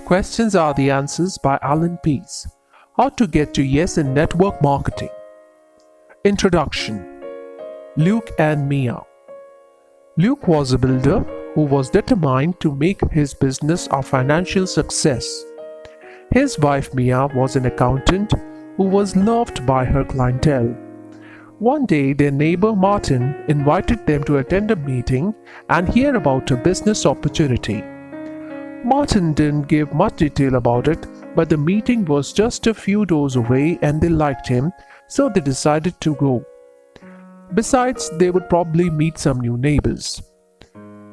Questions Are the Answers by Allan Pease. How to Get to Yes in Network Marketing. Introduction. Luke and Mia. Luke was a builder who was determined to make his business a financial success. His wife Mia was an accountant who was loved by her clientele. One day, their neighbor Martin invited them to attend a meeting and hear about a business opportunity. Martin didn't give much detail about it, but the meeting was just a few doors away and they liked him, so they decided to go. Besides, they would probably meet some new neighbors.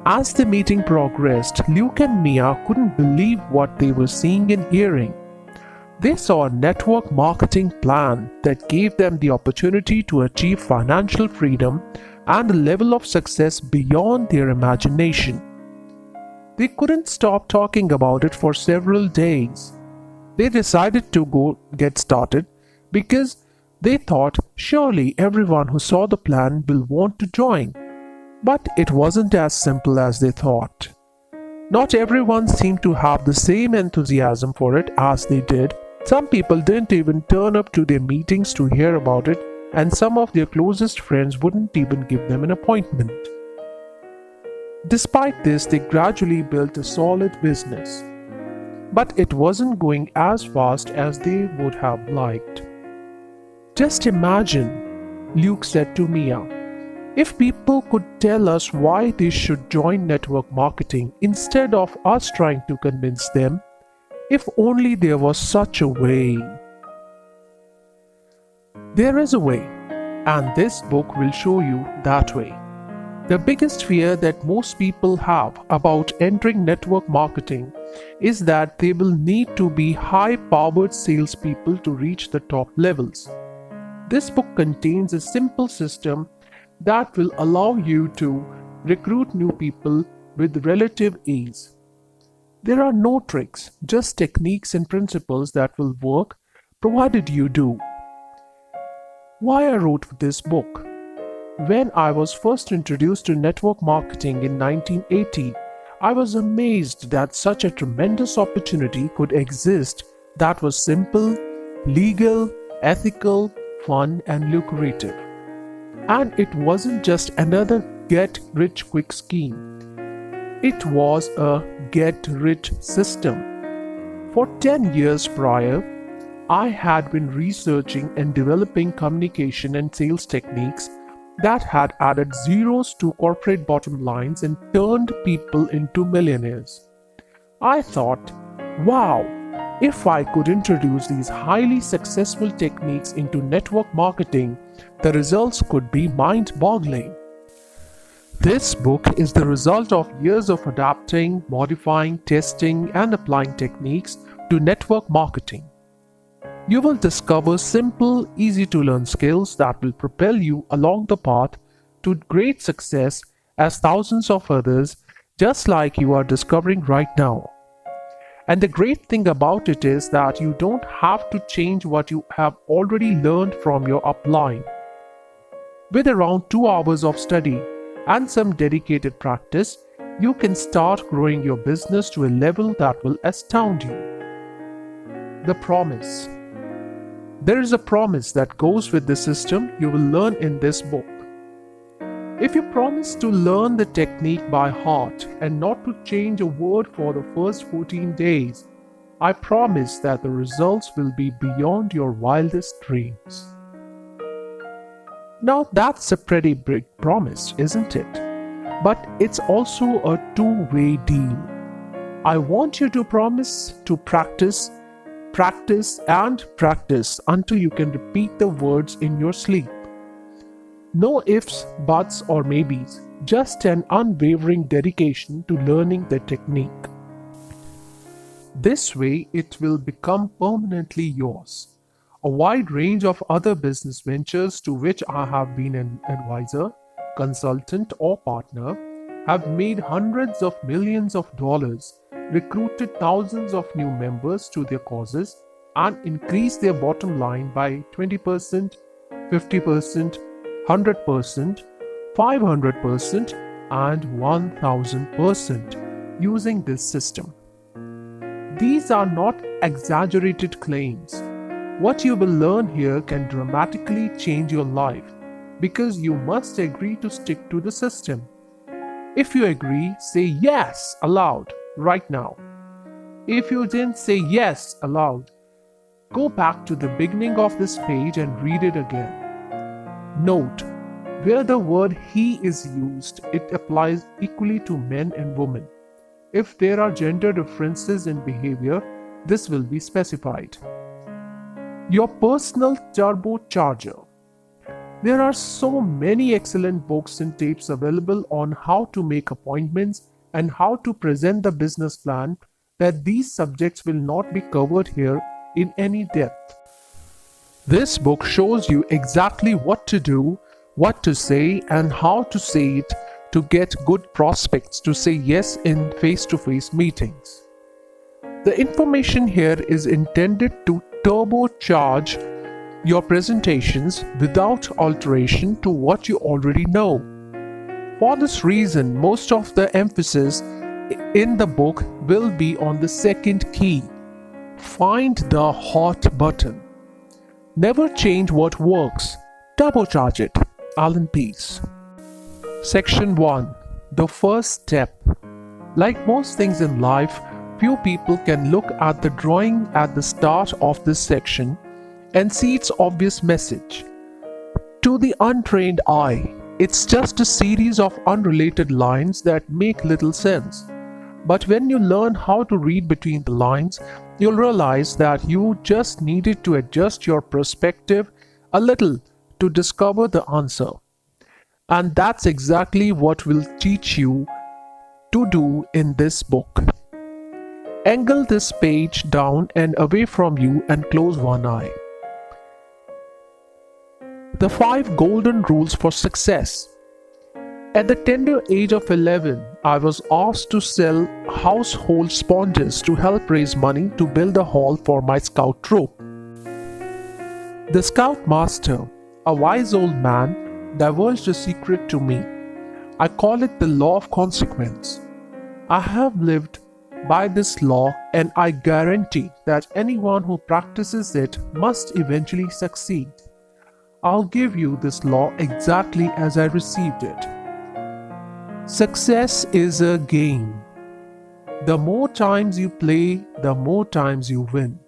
As the meeting progressed, Luke and Mia couldn't believe what they were seeing and hearing. They saw a network marketing plan that gave them the opportunity to achieve financial freedom and a level of success beyond their imagination. They couldn't stop talking about it for several days. They decided to go get started because they thought surely everyone who saw the plan will want to join. But it wasn't as simple as they thought. Not everyone seemed to have the same enthusiasm for it as they did. Some people didn't even turn up to their meetings to hear about it, and some of their closest friends wouldn't even give them an appointment. Despite this, they gradually built a solid business. But it wasn't going as fast as they would have liked. Just imagine, Luke said to Mia, if people could tell us why they should join network marketing instead of us trying to convince them. If only there was such a way. There is a way, and this book will show you that way. The biggest fear that most people have about entering network marketing is that they will need to be high-powered salespeople to reach the top levels. This book contains a simple system that will allow you to recruit new people with relative ease. There are no tricks, just techniques and principles that will work provided you do. Why I wrote this book? When I was first introduced to network marketing in 1980, I was amazed that such a tremendous opportunity could exist that was simple, legal, ethical, fun, and lucrative. And it wasn't just another get-rich-quick scheme. It was a get-rich system. For 10 years prior, I had been researching and developing communication and sales techniques that had added zeros to corporate bottom lines and turned people into millionaires. I thought, wow, if I could introduce these highly successful techniques into network marketing, the results could be mind-boggling. This book is the result of years of adapting, modifying, testing, and applying techniques to network marketing. You will discover simple, easy-to-learn skills that will propel you along the path to great success as thousands of others, just like you are discovering right now. And the great thing about it is that you don't have to change what you have already learned from your upline. With around 2 hours of study and some dedicated practice, you can start growing your business to a level that will astound you. The promise. There is a promise that goes with the system you will learn in this book. If you promise to learn the technique by heart and not to change a word for the first 14 days, I promise that the results will be beyond your wildest dreams. Now that's a pretty big promise, isn't it? But it's also a two-way deal. I want you to promise to practice and practice until you can repeat the words in your sleep. No ifs, buts, or maybes, just an unwavering dedication to learning the technique. This way, it will become permanently yours. A wide range of other business ventures to which I have been an advisor, consultant, or partner have made hundreds of millions of dollars, recruited thousands of new members to their causes, and increased their bottom line by 20%, 50%, 100%, 500%, and 1000% using this system. These are not exaggerated claims. What you will learn here can dramatically change your life because you must agree to stick to the system. If you agree, say yes aloud right now. If you didn't say yes aloud, go back to the beginning of this page and read it again. Note, where the word he is used, it applies equally to men and women. If there are gender differences in behavior, this will be specified. Your personal turbocharger. There are so many excellent books and tapes available on how to make appointments and how to present the business plan that these subjects will not be covered here in any depth. This book shows you exactly what to do, what to say, and how to say it to get good prospects to say yes in face-to-face meetings. The information here is intended to turbocharge your presentations without alteration to what you already know. For this reason, most of the emphasis in the book will be on the second key. Find the hot button. Never change what works. Turbocharge it. Allan Pease. Section 1. The first step. Like most things in life, few people can look at the drawing at the start of this section and see its obvious message. To the untrained eye, it's just a series of unrelated lines that make little sense. But when you learn how to read between the lines, you'll realize that you just needed to adjust your perspective a little to discover the answer. And that's exactly what we'll teach you to do in this book. Angle this page down and away from you and close one eye. The 5 golden rules for success. At the tender age of 11, I was asked to sell household sponges to help raise money to build a hall for my scout troop. The scoutmaster, a wise old man, divulged a secret to me. I call it the law of consequence. I have lived by this law, and I guarantee that anyone who practices it must eventually succeed. I'll give you this law exactly as I received it. Success is a game. The more times you play, the more times you win.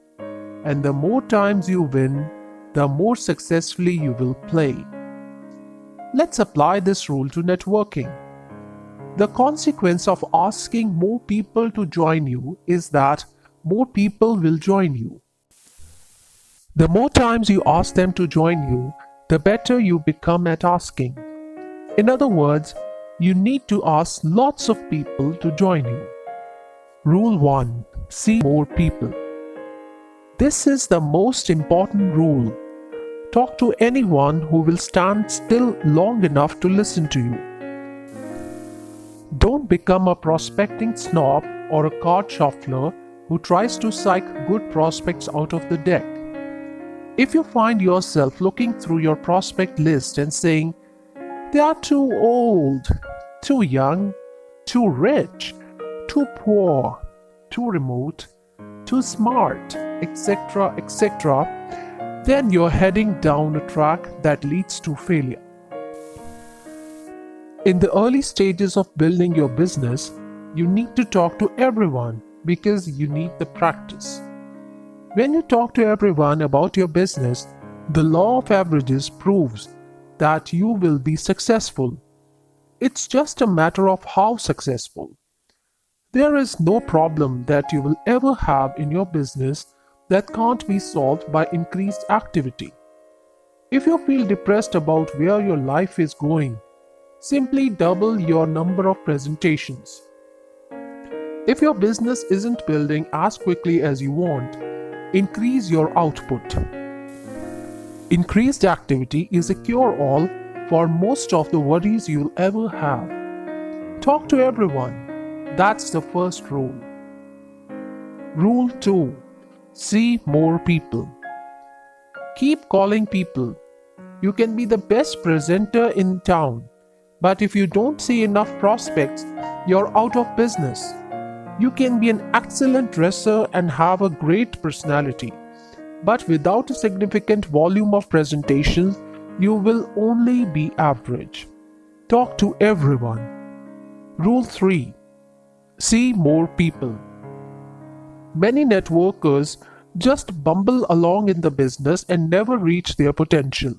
And the more times you win, the more successfully you will play. Let's apply this rule to networking. The consequence of asking more people to join you is that more people will join you. The more times you ask them to join you, the better you become at asking. In other words, you need to ask lots of people to join you. Rule 1. See more people. This is the most important rule. Talk to anyone who will stand still long enough to listen to you. Don't become a prospecting snob or a card shuffler who tries to psych good prospects out of the deck. If you find yourself looking through your prospect list and saying, they are too old, too young, too rich, too poor, too remote, too smart, etc., etc., then you're heading down a track that leads to failure. In the early stages of building your business, you need to talk to everyone because you need the practice. When you talk to everyone about your business, the law of averages proves that you will be successful. It's just a matter of how successful. There is no problem that you will ever have in your business that can't be solved by increased activity. If you feel depressed about where your life is going, simply double your number of presentations. If your business isn't building as quickly as you want, increase your output. Increased activity is a cure-all for most of the worries you'll ever have. Talk to everyone. That's the first rule. Rule 2. See more people. Keep calling people. You can be the best presenter in town, but if you don't see enough prospects, you're out of business. You can be an excellent dresser and have a great personality, but without a significant volume of presentations, you will only be average. Talk to everyone. Rule 3. See more people. Many networkers just bumble along in the business and never reach their potential.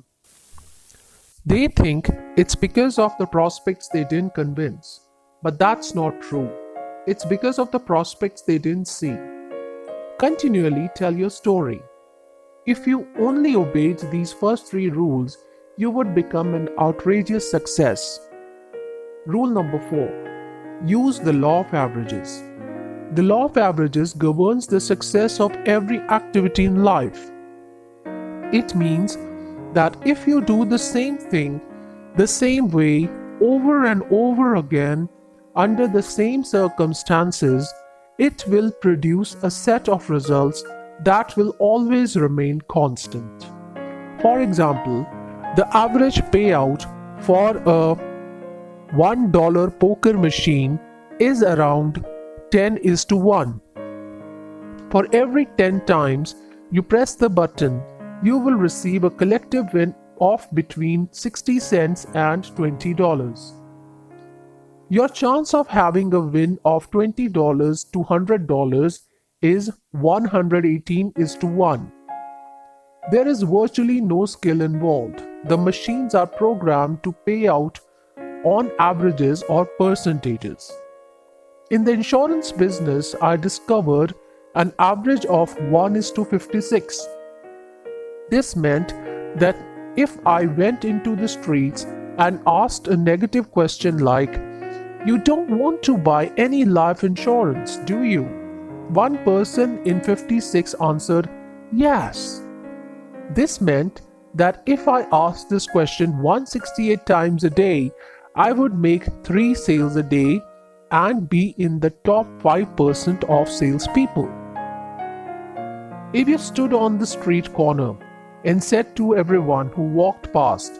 They think it's because of the prospects they didn't convince. But that's not true. It's because of the prospects they didn't see. Continually tell your story. If you only obeyed these first 3 rules, you would become an outrageous success. Rule number 4. Use the law of averages. The law of averages governs the success of every activity in life. It means that if you do the same thing the same way over and over again under the same circumstances, it will produce a set of results that will always remain constant. For example, the average payout for a $1 poker machine is around 10:1. For every 10 times you press the button, you will receive a collective win of between 60 cents and $20. Your chance of having a win of $20 to $100 is 118:1. There is virtually no skill involved. The machines are programmed to pay out on averages or percentages. In the insurance business, I discovered an average of 1:56. This meant that if I went into the streets and asked a negative question like, "You don't want to buy any life insurance, do you?" one person in 56 answered, "Yes." This meant that if I asked this question 168 times a day, I would make 3 sales a day and be in the top 5% of salespeople. If you stood on the street corner and said to everyone who walked past,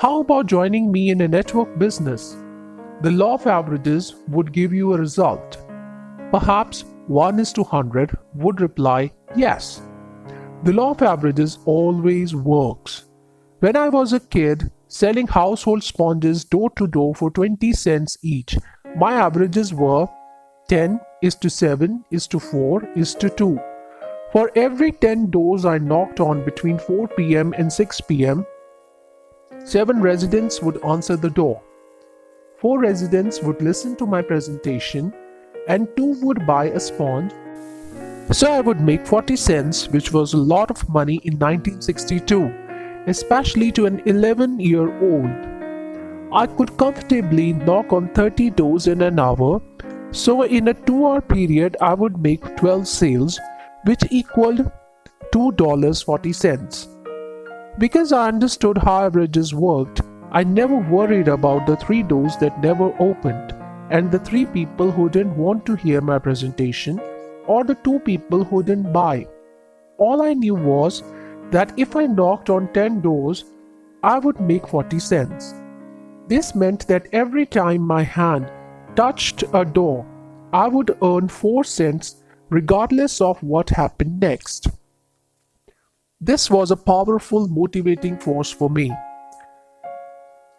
"How about joining me in a network business?" the law of averages would give you a result. Perhaps 1:100 would reply yes. The law of averages always works. When I was a kid selling household sponges door to door for 20 cents each, my averages were 10:7:4:2. For every 10 doors I knocked on between 4 p.m. and 6 p.m., 7 residents would answer the door. 4 residents would listen to my presentation and 2 would buy a sponge. So I would make 40 cents, which was a lot of money in 1962, especially to an 11-year-old. I could comfortably knock on 30 doors in an hour, so in a 2-hour period I would make 12 sales, which equaled $2.40. Because I understood how averages worked, I never worried about the 3 doors that never opened, and the 3 people who didn't want to hear my presentation, or the 2 people who didn't buy. All I knew was that if I knocked on 10 doors, I would make 40 cents. This meant that every time my hand touched a door, I would earn 4 cents regardless of what happened next. This was a powerful motivating force for me.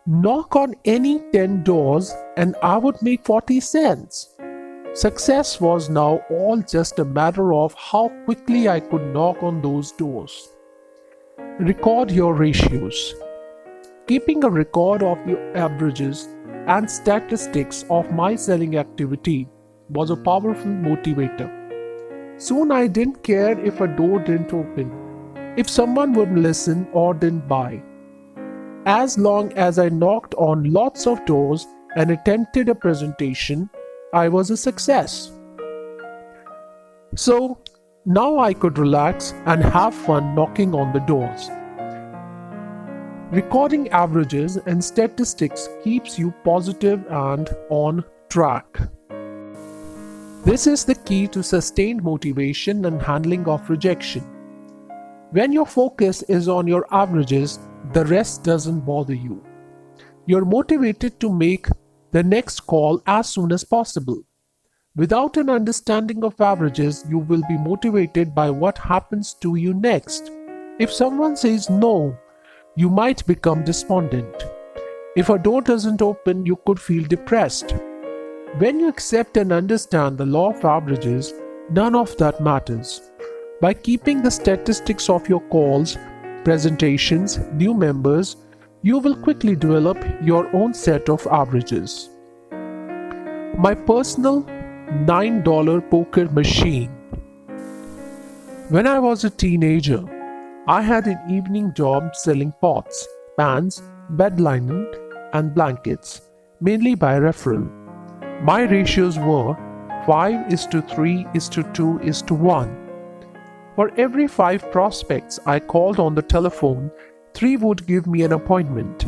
Knock on any 10 doors and I would make 40 cents. Success was now all just a matter of how quickly I could knock on those doors. Record your ratios. Keeping a record of the averages and statistics of my selling activity was a powerful motivator. Soon I didn't care if a door didn't open, if someone wouldn't listen or didn't buy. As long as I knocked on lots of doors and attempted a presentation, I was a success. So now I could relax and have fun knocking on the doors. Recording averages and statistics keeps you positive and on track. This is the key to sustained motivation and handling of rejection. When your focus is on your averages, the rest doesn't bother you. You're motivated to make the next call as soon as possible. Without an understanding of averages, you will be motivated by what happens to you next. If someone says no, you might become despondent. If a door doesn't open, you could feel depressed. When you accept and understand the law of averages, none of that matters. By keeping the statistics of your calls, presentations, new members, you will quickly develop your own set of averages. My personal $9 poker machine. When I was a teenager, I had an evening job selling pots, pans, bed linen, and blankets, mainly by referral. My ratios were 5:3:2:1. For every 5 prospects I called on the telephone, 3 would give me an appointment.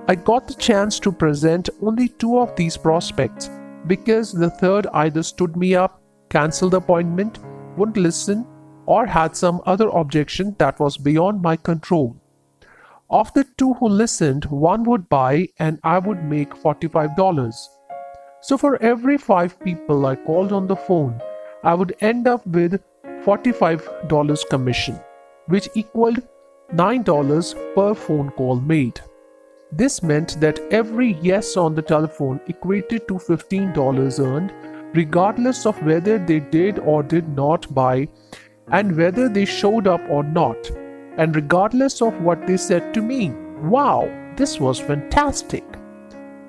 I got the chance to present only 2 of these prospects because the third either stood me up, cancelled the appointment, wouldn't listen, or had some other objection that was beyond my control. Of the 2 who listened, 1 would buy and I would make $45. So for every 5 people I called on the phone, I would end up with $45 commission, which equaled $9 per phone call made. This meant that every yes on the telephone equated to $15 earned, regardless of whether they did or did not buy, and whether they showed up or not, and regardless of what they said to me. Wow, this was fantastic!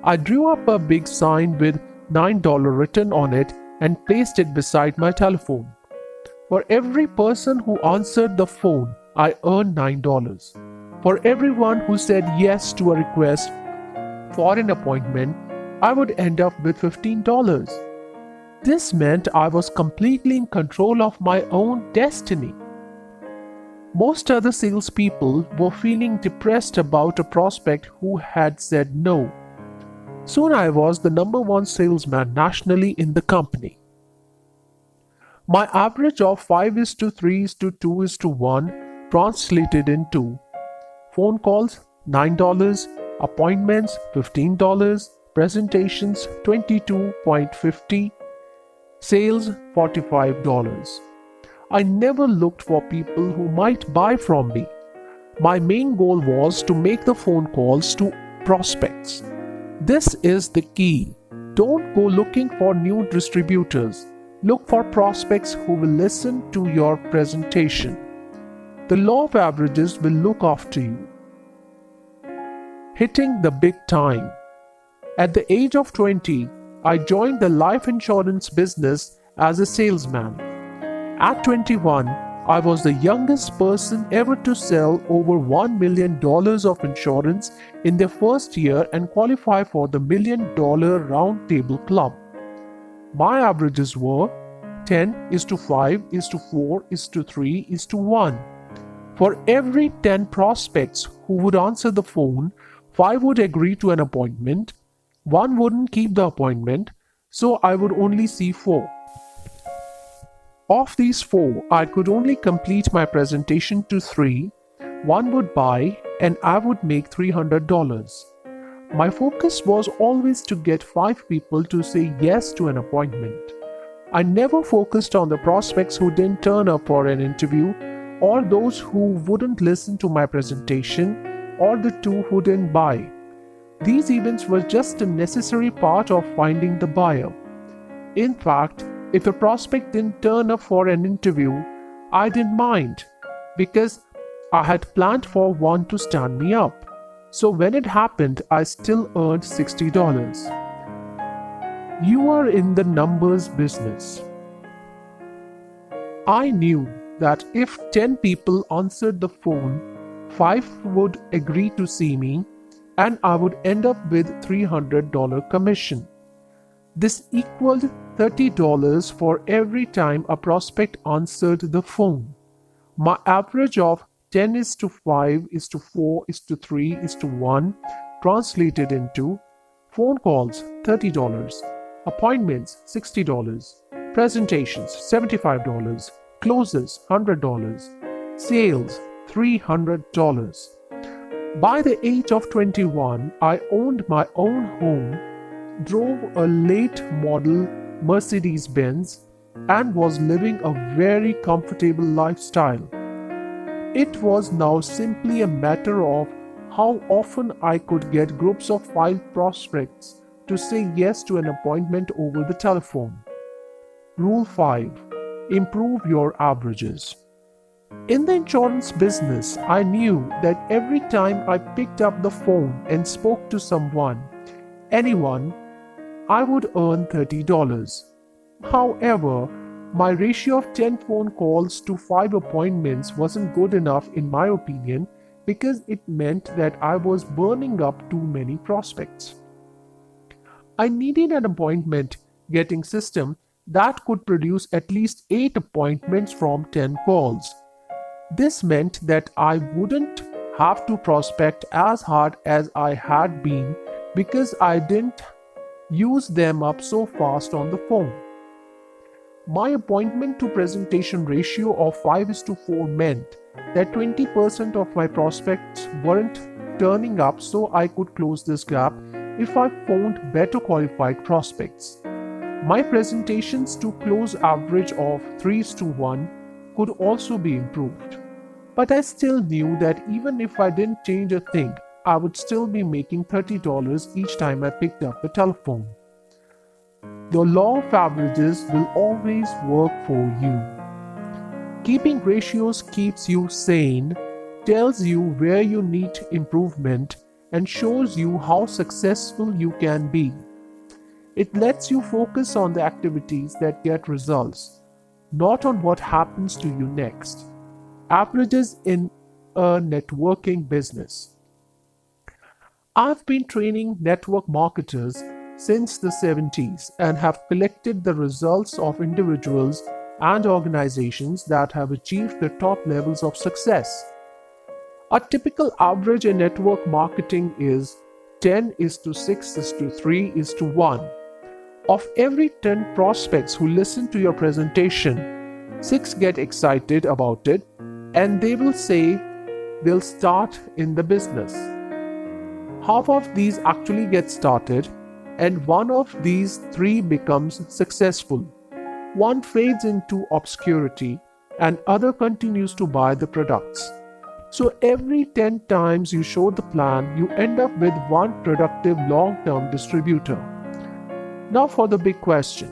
I drew up a big sign with $9 written on it and placed it beside my telephone. For every person who answered the phone, I earned $9. For everyone who said yes to a request for an appointment, I would end up with $15. This meant I was completely in control of my own destiny. Most other salespeople were feeling depressed about a prospect who had said no. Soon I was the #1 salesman nationally in the company. My average of 5:3:2:1 translated into phone calls $9, appointments $15, presentations $22.50, sales $45. I never looked for people who might buy from me. My main goal was to make the phone calls to prospects. This is the key. Don't go looking for new distributors. Look for prospects who will listen to your presentation. The law of averages will look after you. Hitting the big time. At the age of 20, I joined the life insurance business as a salesman. At 21, I was the youngest person ever to sell over $1 million of insurance in their first year and qualify for the $1 Million Round Table Club. My averages were 10:5:4:3:1. For every 10 prospects who would answer the phone, 5 would agree to an appointment, 1 wouldn't keep the appointment, so I would only see 4. Of these 4, I could only complete my presentation to 3, 1 would buy, and I would make $300. My focus was always to get 5 people to say yes to an appointment. I never focused on the prospects who didn't turn up for an interview, or those who wouldn't listen to my presentation, or the 2 who didn't buy. These events were just a necessary part of finding the buyer. In fact, if a prospect didn't turn up for an interview, I didn't mind, because I had planned for one to stand me up. So when it happened, I still earned $60. You are in the numbers business. I knew that if 10 people answered the phone, 5 would agree to see me, and I would end up with $300 commission. This equaled $30 for every time a prospect answered the phone. My average of 10:5:4:3:1 translated into phone calls $30, appointments $60, presentations $75, closes $100, sales $300. By the age of 21, I owned my own home, drove a late model Mercedes Benz, and was living a very comfortable lifestyle. It was now simply a matter of how often I could get groups of 5 prospects to say yes to an appointment over the telephone. Rule 5. Improve your averages. In the insurance business, I knew that every time I picked up the phone and spoke to someone, anyone, I would earn $30. However, my ratio of 10 phone calls to 5 appointments wasn't good enough in my opinion because it meant that I was burning up too many prospects. I needed an appointment getting system that could produce at least 8 appointments from 10 calls. This meant that I wouldn't have to prospect as hard as I had been because I didn't use them up so fast on the phone. My appointment to presentation ratio of 5:4 meant that 20% of my prospects weren't turning up, so I could close this gap if I found better qualified prospects. My presentations to close average of 3:1 could also be improved. But I still knew that even if I didn't change a thing, I would still be making $30 each time I picked up the telephone. The law of averages will always work for you. Keeping ratios keeps you sane, tells you where you need improvement, and shows you how successful you can be. It lets you focus on the activities that get results, not on what happens to you next. Averages in a networking business. I've been training network marketers since the 70s and have collected the results of individuals and organizations that have achieved the top levels of success. A typical average in network marketing is 10:6:3:1. Of every 10 prospects who listen to your presentation, 6 get excited about it and they will say they'll start in the business. Half of these actually get started, and one of these 3 becomes successful. One fades into obscurity, and other continues to buy the products. So every 10 times you show the plan, you end up with one productive long-term distributor. Now for the big question.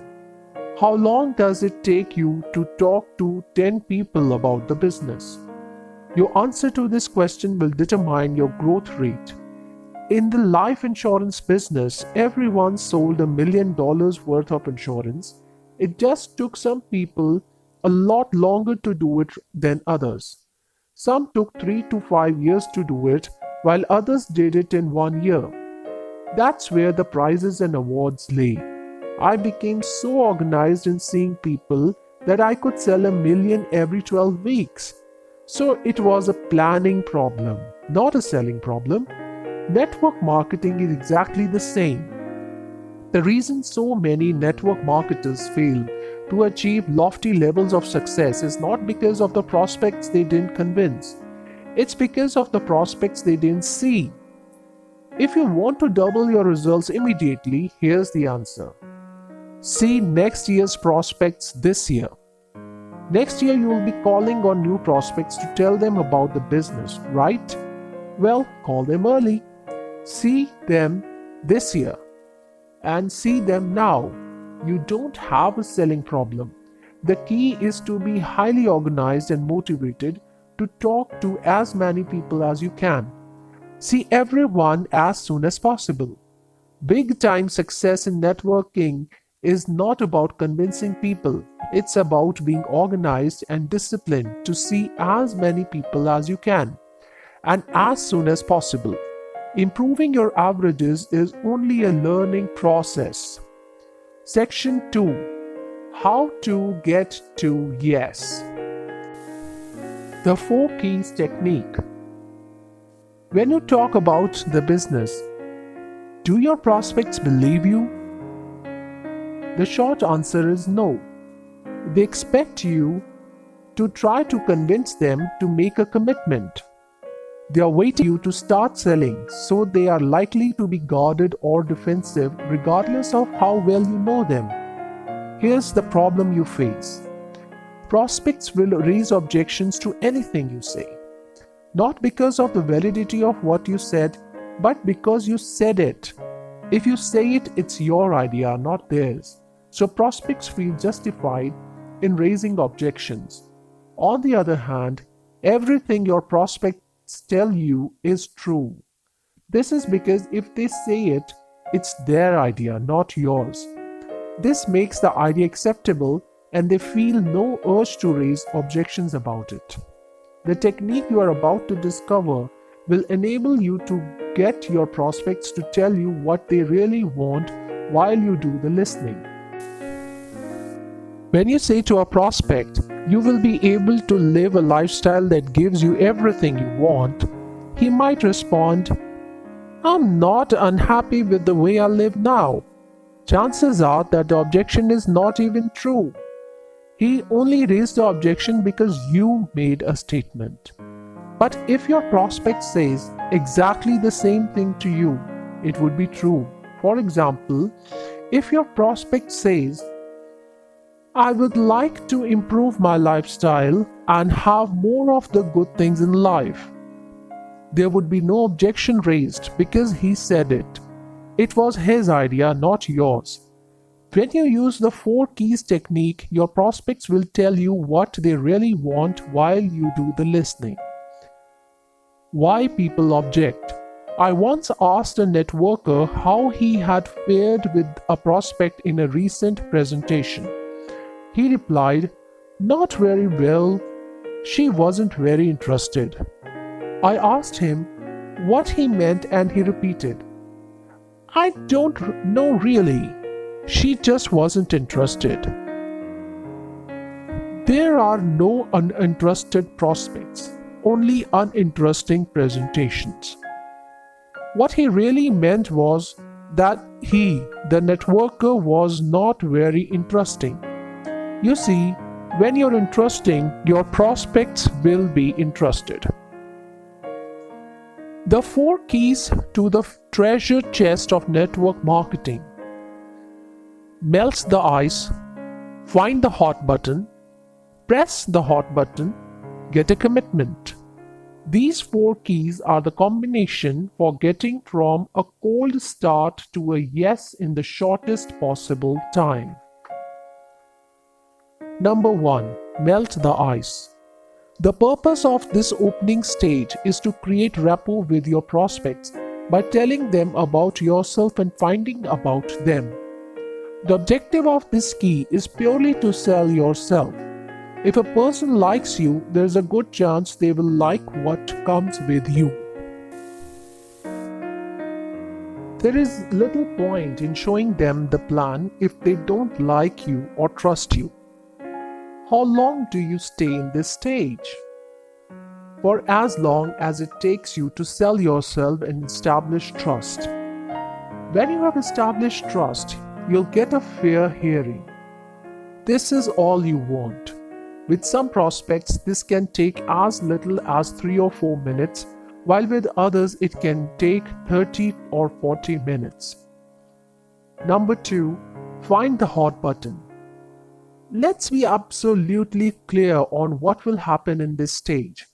How long does it take you to talk to 10 people about the business? Your answer to this question will determine your growth rate. In the life insurance business, everyone sold $1 million worth of insurance. It just took some people a lot longer to do it than others. Some took 3 to 5 years to do it, while others did it in 1 year. That's where the prizes and awards lay. I became so organized in seeing people that I could sell $1 million every 12 weeks. So it was a planning problem, not a selling problem. Network marketing is exactly the same. The reason so many network marketers fail to achieve lofty levels of success is not because of the prospects they didn't convince. It's because of the prospects they didn't see. If you want to double your results immediately, here's the answer. See next year's prospects this year. Next year you will be calling on new prospects to tell them about the business, right? Well, call them early. See them this year and see them now. You don't have a selling problem. The key is to be highly organized and motivated to talk to as many people as you can. See everyone as soon as possible. Big time success in networking is not about convincing people. It's about being organized and disciplined to see as many people as you can and as soon as possible. Improving your averages is only a learning process. Section 2. How to get to yes. The 4 keys technique. When you talk about the business, do your prospects believe you? The short answer is no. They expect you to try to convince them to make a commitment. They are waiting for you to start selling, so they are likely to be guarded or defensive regardless of how well you know them. Here's the problem you face. Prospects will raise objections to anything you say, not because of the validity of what you said, but because you said it. If you say it, it's your idea, not theirs. So prospects feel justified in raising objections. On the other hand, everything your prospects tell you is true. This is because if they say it, it's their idea, not yours. This makes the idea acceptable and they feel no urge to raise objections about it. The technique you are about to discover will enable you to get your prospects to tell you what they really want while you do the listening. When you say to a prospect, you will be able to live a lifestyle that gives you everything you want, he might respond, I'm not unhappy with the way I live now. Chances are that the objection is not even true. He only raised the objection because you made a statement. But if your prospect says exactly the same thing to you, it would be true. For example, if your prospect says, I would like to improve my lifestyle and have more of the good things in life, there would be no objection raised because he said it. It was his idea, not yours. When you use the 4 keys technique, your prospects will tell you what they really want while you do the listening. Why people object. I once asked a networker how he had fared with a prospect in a recent presentation. He replied, not very well. She wasn't very interested. I asked him what he meant and he repeated, I don't know really. She just wasn't interested. There are no uninterested prospects, only uninteresting presentations. What he really meant was that he, the networker, was not very interesting. You see, when you're interesting, your prospects will be interested. The 4 keys to the treasure chest of network marketing. Melt the ice, find the hot button, press the hot button, get a commitment. These 4 keys are the combination for getting from a cold start to a yes in the shortest possible time. Number 1. Melt the ice. The purpose of this opening stage is to create rapport with your prospects by telling them about yourself and finding about them. The objective of this key is purely to sell yourself. If a person likes you, there's a good chance they will like what comes with you. There is little point in showing them the plan if they don't like you or trust you. How long do you stay in this stage? For as long as it takes you to sell yourself and establish trust. When you have established trust, you'll get a fair hearing. This is all you want. With some prospects, this can take as little as 3 or 4 minutes, while with others it can take 30 or 40 minutes. Number 2. Find the hot button. Let's be absolutely clear on what will happen in this stage.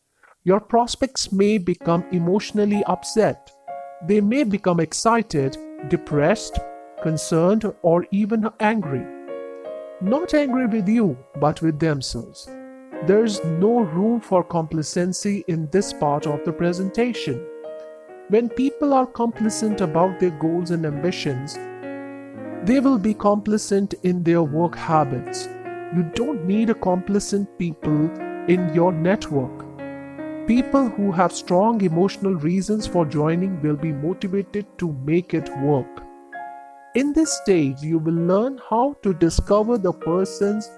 Your prospects may become emotionally upset. They may become excited, depressed, concerned, or even angry. Not angry with you, but with themselves. There's no room for complacency in this part of the presentation. When people are complacent about their goals and ambitions, they will be complacent in their work habits. You don't need a complacent people in your network. People who have strong emotional reasons for joining will be motivated to make it work. In this stage, you will learn how to discover the person's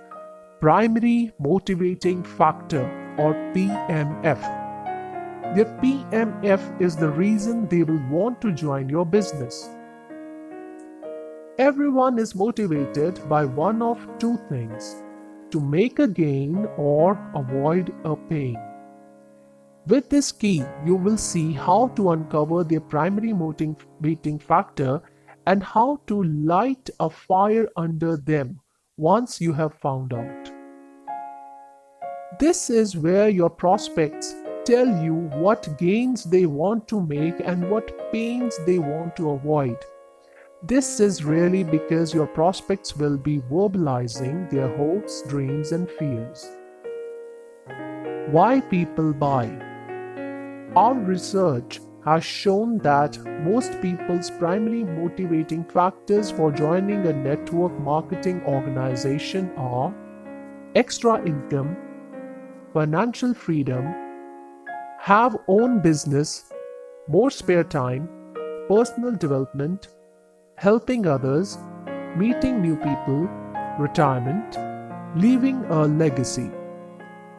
primary motivating factor, or PMF. Their PMF is the reason they will want to join your business. Everyone is motivated by one of 2 things: to make a gain or avoid a pain. With this key, you will see how to uncover their primary motivating factor and how to light a fire under them once you have found out. This is where your prospects tell you what gains they want to make and what pains they want to avoid. This is really because your prospects will be verbalizing their hopes, dreams, and fears. Why people buy? Our research has shown that most people's primary motivating factors for joining a network marketing organization are extra income, financial freedom, have own business, more spare time, personal development, helping others, meeting new people, retirement, leaving a legacy.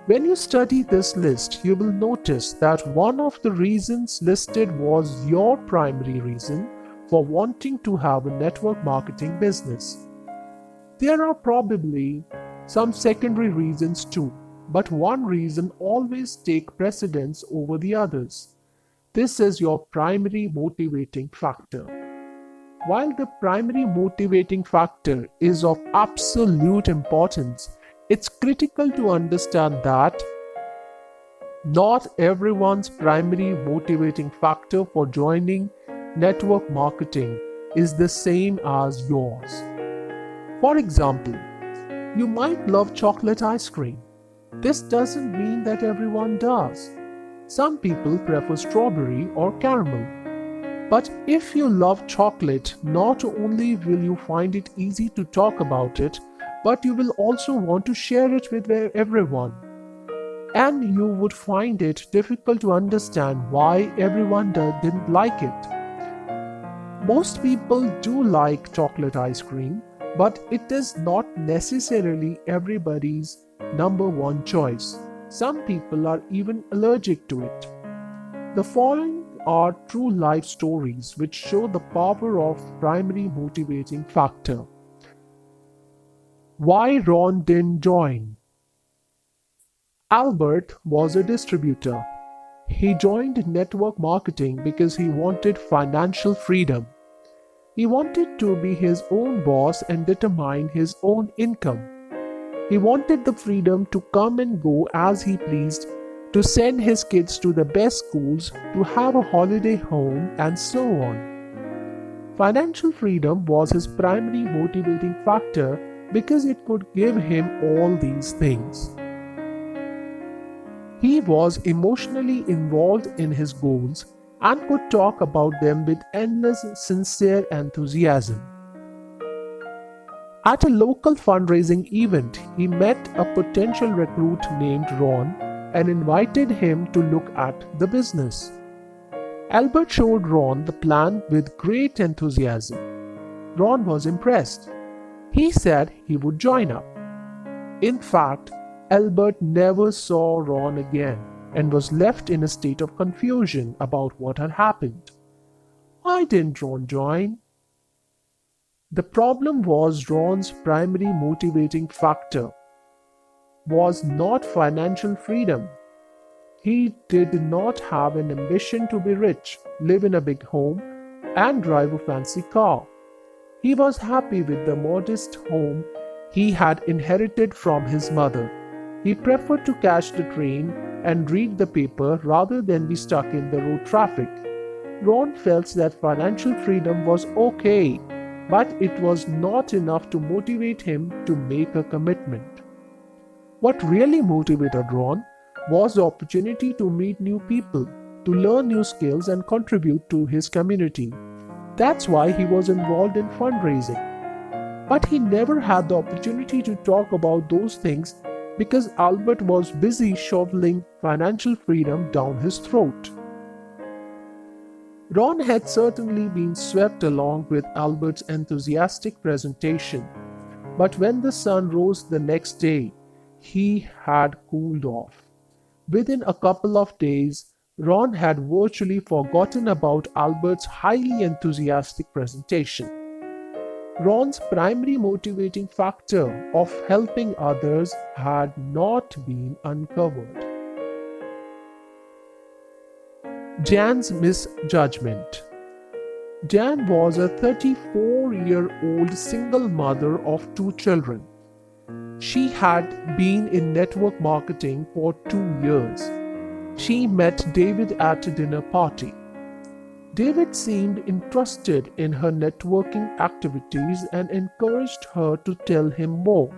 When you study this list, you will notice that one of the reasons listed was your primary reason for wanting to have a network marketing business. There are probably some secondary reasons too, but one reason always takes precedence over the others. This is your primary motivating factor. While the primary motivating factor is of absolute importance, it's critical to understand that not everyone's primary motivating factor for joining network marketing is the same as yours. For example, you might love chocolate ice cream. This doesn't mean that everyone does. Some people prefer strawberry or caramel. But if you love chocolate, not only will you find it easy to talk about it, but you will also want to share it with everyone. And you would find it difficult to understand why everyone didn't like it. Most people do like chocolate ice cream, but it is not necessarily everybody's number one choice. Some people are even allergic to it. The following are true life stories which show the power of primary motivating factor. Why Ron didn't join? Albert was a distributor. He joined network marketing because he wanted financial freedom. He wanted to be his own boss and determine his own income. He wanted the freedom to come and go as he pleased, to send his kids to the best schools, to have a holiday home, and so on. Financial freedom was his primary motivating factor because it could give him all these things. He was emotionally involved in his goals and could talk about them with endless, sincere enthusiasm. At a local fundraising event, he met a potential recruit named Ron and invited him to look at the business. Albert showed Ron the plan with great enthusiasm. Ron was impressed. He said he would join up. In fact, Albert never saw Ron again and was left in a state of confusion about what had happened. Why didn't Ron join? The problem was Ron's primary motivating factor was not financial freedom. He did not have an ambition to be rich, live in a big home, and drive a fancy car. He was happy with the modest home he had inherited from his mother. He preferred to catch the train and read the paper rather than be stuck in the road traffic. Ron felt that financial freedom was okay, but it was not enough to motivate him to make a commitment. What really motivated Ron was the opportunity to meet new people, to learn new skills and contribute to his community. That's why he was involved in fundraising. But he never had the opportunity to talk about those things because Albert was busy shoveling financial freedom down his throat. Ron had certainly been swept along with Albert's enthusiastic presentation, but when the sun rose the next day, he had cooled off. Within a couple of days, Ron had virtually forgotten about Albert's highly enthusiastic presentation. Ron's primary motivating factor of helping others had not been uncovered. Jan's misjudgment. Jan was a 34-year-old single mother of 2 children. She had been in network marketing for 2 years. She met David at a dinner party. David seemed interested in her networking activities and encouraged her to tell him more.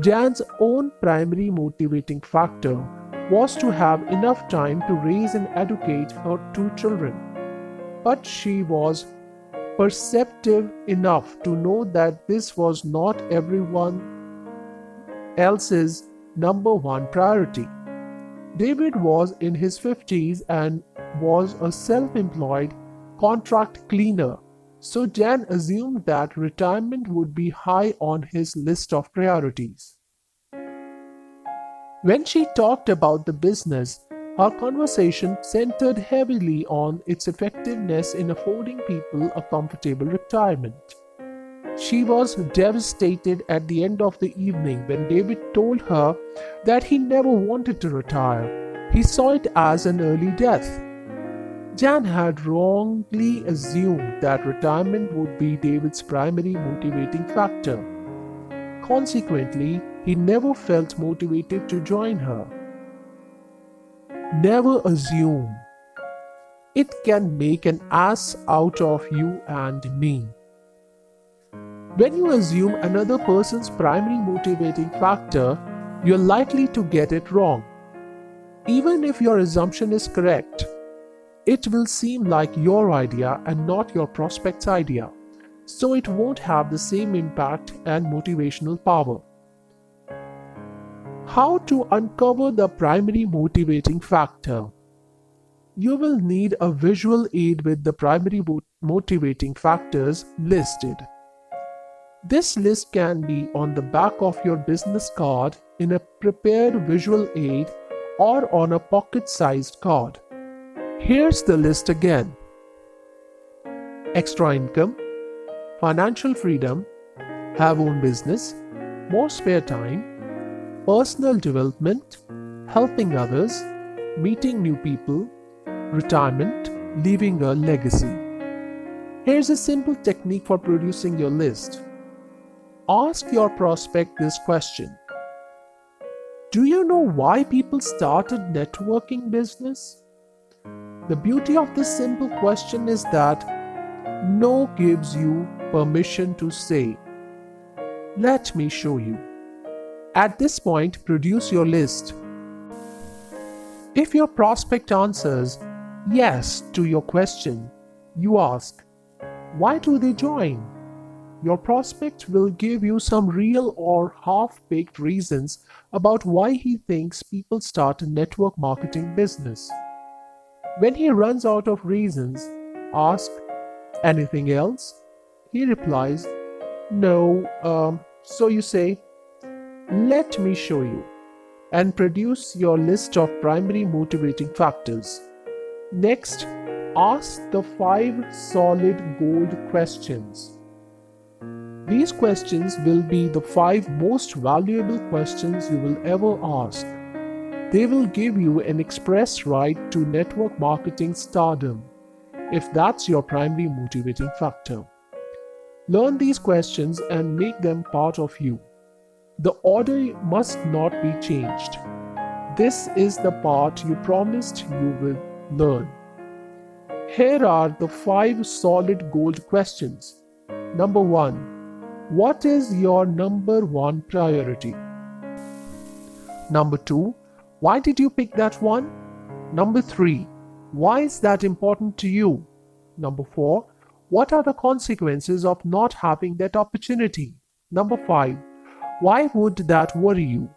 Jan's own primary motivating factor was to have enough time to raise and educate her 2 children. But she was perceptive enough to know that this was not everyone else's number one priority. David was in his 50s and was a self-employed contract cleaner, so Jan assumed that retirement would be high on his list of priorities. When she talked about the business, our conversation centered heavily on its effectiveness in affording people a comfortable retirement. She was devastated at the end of the evening when David told her that he never wanted to retire. He saw it as an early death. Jan had wrongly assumed that retirement would be David's primary motivating factor. Consequently, he never felt motivated to join her. Never assume. It can make an ass out of you and me. When you assume another person's primary motivating factor, you're likely to get it wrong. Even if your assumption is correct, it will seem like your idea and not your prospect's idea, so it won't have the same impact and motivational power. How to uncover the primary motivating factor? You will need a visual aid with the primary motivating factors listed. This list can be on the back of your business card, in a prepared visual aid, or on a pocket-sized card. Here's the list again. Extra income, financial freedom, have own business, more spare time, personal development, helping others, meeting new people, retirement, leaving a legacy. Here's a simple technique for producing your list. Ask your prospect this question. Do you know why people started networking business? The beauty of this simple question is that no gives you permission to say, "Let me show you." At this point, produce your list. If your prospect answers yes to your question, you ask, why do they join? Your prospect will give you some real or half-baked reasons about why he thinks people start a network marketing business. When he runs out of reasons, ask, "Anything else?" He replies, "No." So you say, "Let me show you," and produce your list of primary motivating factors. Next, ask the 5 solid gold questions. These questions will be the 5 most valuable questions you will ever ask. They will give you an express right to network marketing stardom, if that's your primary motivating factor. Learn these questions and make them part of you. The order must not be changed. This is the part you promised you will learn. Here are the 5 solid gold questions. Number 1. What is your number 1 priority? Number 2. Why did you pick that one? Number 3. Why is that important to you? Number 4. What are the consequences of not having that opportunity? Number 5. Why would that worry you?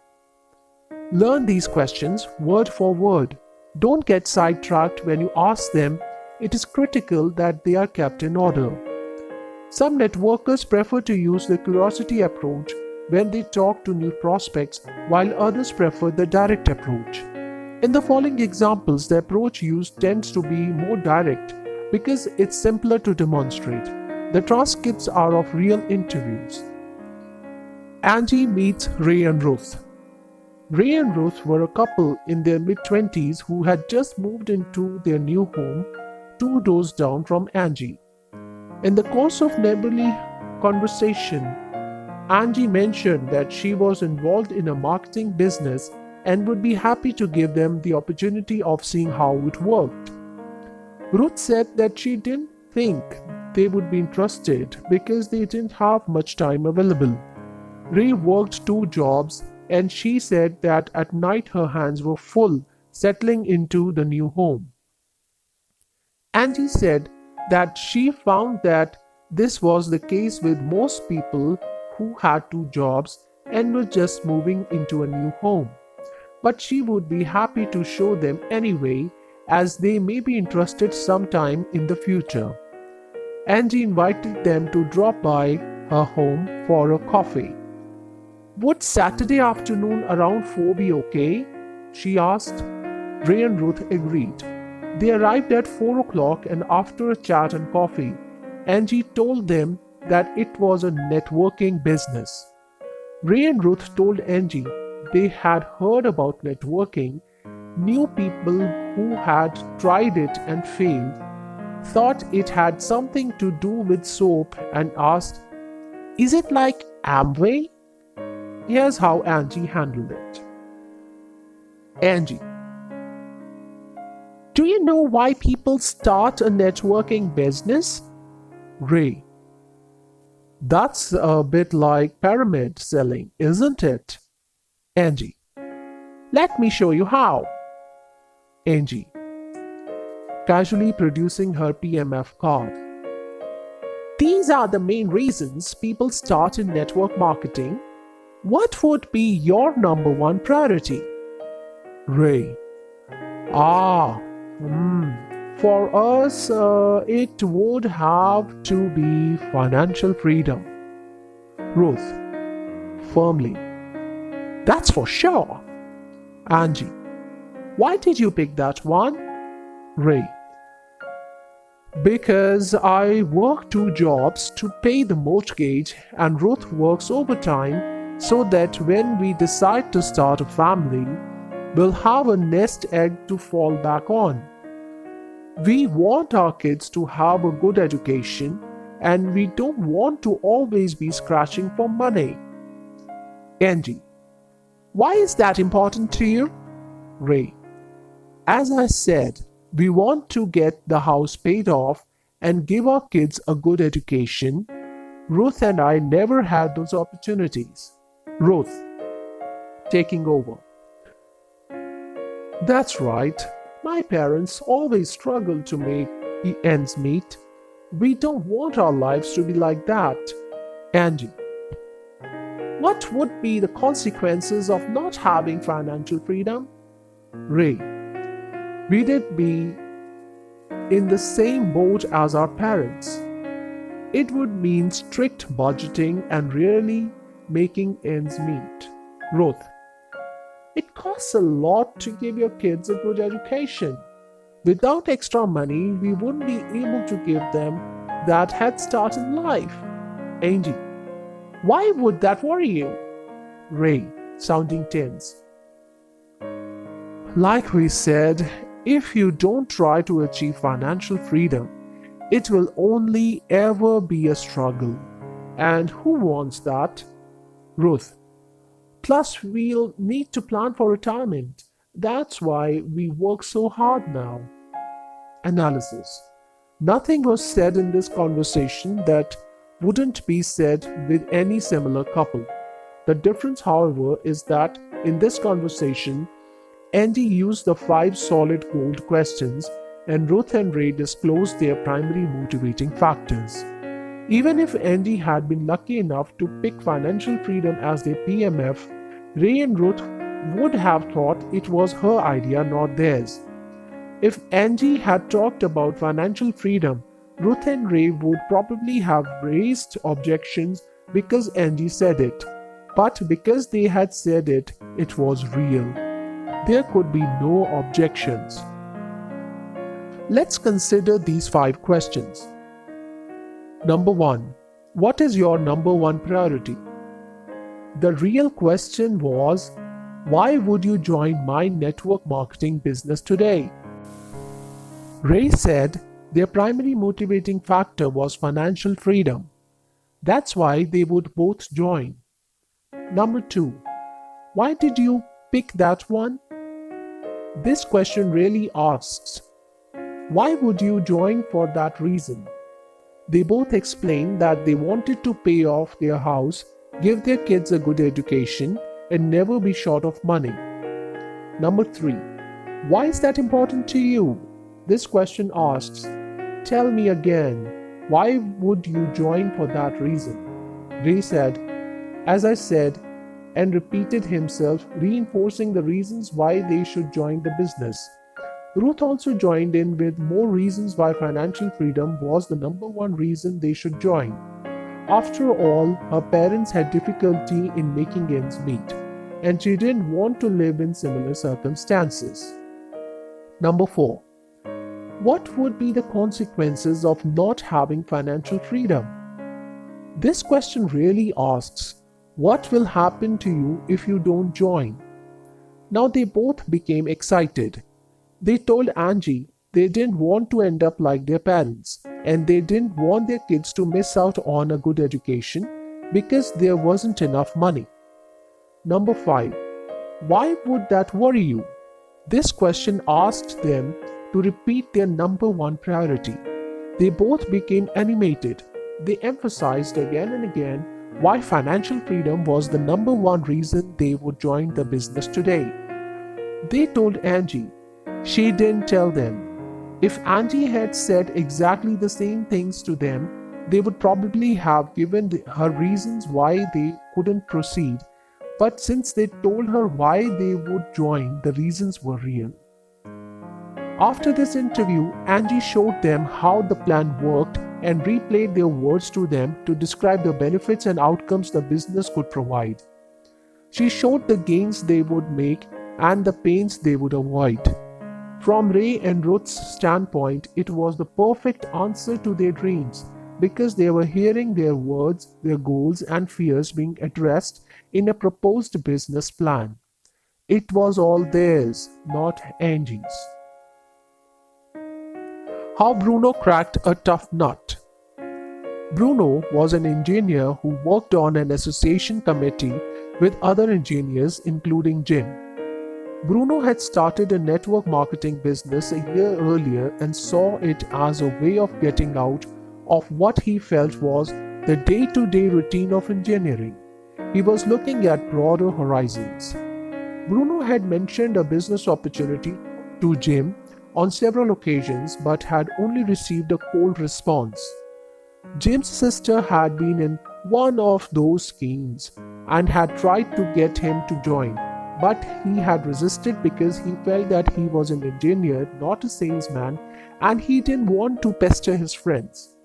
Learn these questions word for word. Don't get sidetracked when you ask them. It is critical that they are kept in order. Some networkers prefer to use the curiosity approach when they talk to new prospects, while others prefer the direct approach. In the following examples, the approach used tends to be more direct because it's simpler to demonstrate. The transcripts are of real interviews. Angie meets Ray and Ruth. Ray and Ruth were a couple in their mid-20s who had just moved into their new home 2 doors down from Angie. In the course of neighborly conversation, Angie mentioned that she was involved in a marketing business and would be happy to give them the opportunity of seeing how it worked. Ruth said that she didn't think they would be interested because they didn't have much time available. Ray worked 2 jobs and she said that at night her hands were full settling into the new home. Angie said that she found that this was the case with most people who had 2 jobs and were just moving into a new home. But she would be happy to show them anyway, as they may be interested sometime in the future. Angie invited them to drop by her home for a coffee. "Would Saturday afternoon around 4 be okay?" she asked. Ray and Ruth agreed. They arrived at 4 o'clock, and after a chat and coffee, Angie told them that it was a networking business. Ray and Ruth told Angie they had heard about networking, knew people who had tried it and failed, thought it had something to do with soap, and asked, "Is it like Amway?" Here's how Angie handled it. Angie: "Do you know why people start a networking business?" Ray: "That's a bit like pyramid selling, isn't it?" Angie: "Let me show you how." Angie, casually producing her PMF card: "These are the main reasons people start in network marketing. What would be your number one priority?" Ray: For us, it would have to be financial freedom." Ruth, firmly: "That's for sure." Angie: "Why did you pick that one?" Ray: "Because I work 2 jobs to pay the mortgage, and Ruth works overtime so that when we decide to start a family, we'll have a nest egg to fall back on. We want our kids to have a good education, and we don't want to always be scratching for money." Angie: "Why is that important to you?" Ray: "As I said, we want to get the house paid off and give our kids a good education. Ruth and I never had those opportunities." Ruth, taking over: "That's right. My parents always struggled to make ends meet. We don't want our lives to be like that." Angie: "What would be the consequences of not having financial freedom?" Ray: "We'd be in the same boat as our parents. It would mean strict budgeting and really making ends meet." Ruth: "It costs a lot to give your kids a good education. Without extra money, we wouldn't be able to give them that head start in life." Angie: "Why would that worry you?" Ray, sounding tense: "Like we said, if you don't try to achieve financial freedom, it will only ever be a struggle. And who wants that?" Ruth: "Plus, we'll need to plan for retirement. That's why we work so hard now." Analysis: Nothing was said in this conversation that wouldn't be said with any similar couple. The difference, however, is that in this conversation, Andy used the 5 solid gold questions, and Ruth and Ray disclosed their primary motivating factors. Even if Andy had been lucky enough to pick financial freedom as their PMF, Ray and Ruth would have thought it was her idea, not theirs. If Angie had talked about financial freedom, Ruth and Ray would probably have raised objections because Angie said it. But because they had said it, it was real. There could be no objections. Let's consider these 5 questions. Number 1. What is your number 1 priority? The real question was, why would you join my network marketing business today? Ray said their primary motivating factor was financial freedom. That's why they would both join. Number 2. Why did you pick that one? This question really asks, why would you join for that reason? They both explained that they wanted to pay off their house, give their kids a good education, and never be short of money. Number 3. Why is that important to you? This question asks, tell me again, why would you join for that reason? Ray said, as I said, and repeated himself, reinforcing the reasons why they should join the business. Ruth also joined in with more reasons why financial freedom was the number one reason they should join. After all, her parents had difficulty in making ends meet, and she didn't want to live in similar circumstances. Number 4. What would be the consequences of not having financial freedom? This question really asks, what will happen to you if you don't join? Now they both became excited. They told Angie they didn't want to end up like their parents, and they didn't want their kids to miss out on a good education because there wasn't enough money. Number 5. Why would that worry you? This question asked them to repeat their number one priority. They both became animated. They emphasized again and again why financial freedom was the number one reason they would join the business today. They told Angie. She didn't tell them. If Angie had said exactly the same things to them, they would probably have given her reasons why they couldn't proceed. But since they told her why they would join, the reasons were real. After this interview, Angie showed them how the plan worked and replayed their words to them to describe the benefits and outcomes the business could provide. She showed the gains they would make and the pains they would avoid. From Ray and Ruth's standpoint, it was the perfect answer to their dreams because they were hearing their words, their goals, and fears being addressed in a proposed business plan. It was all theirs, not Angie's. How Bruno cracked a tough nut. Bruno was an engineer who worked on an association committee with other engineers, including Jim. Bruno had started a network marketing business a year earlier and saw it as a way of getting out of what he felt was the day-to-day routine of engineering. He was looking at broader horizons. Bruno had mentioned a business opportunity to Jim on several occasions but had only received a cold response. Jim's sister had been in one of those schemes and had tried to get him to join, but he had resisted because he felt that he was an engineer, not a salesman, and he didn't want to pester his friends.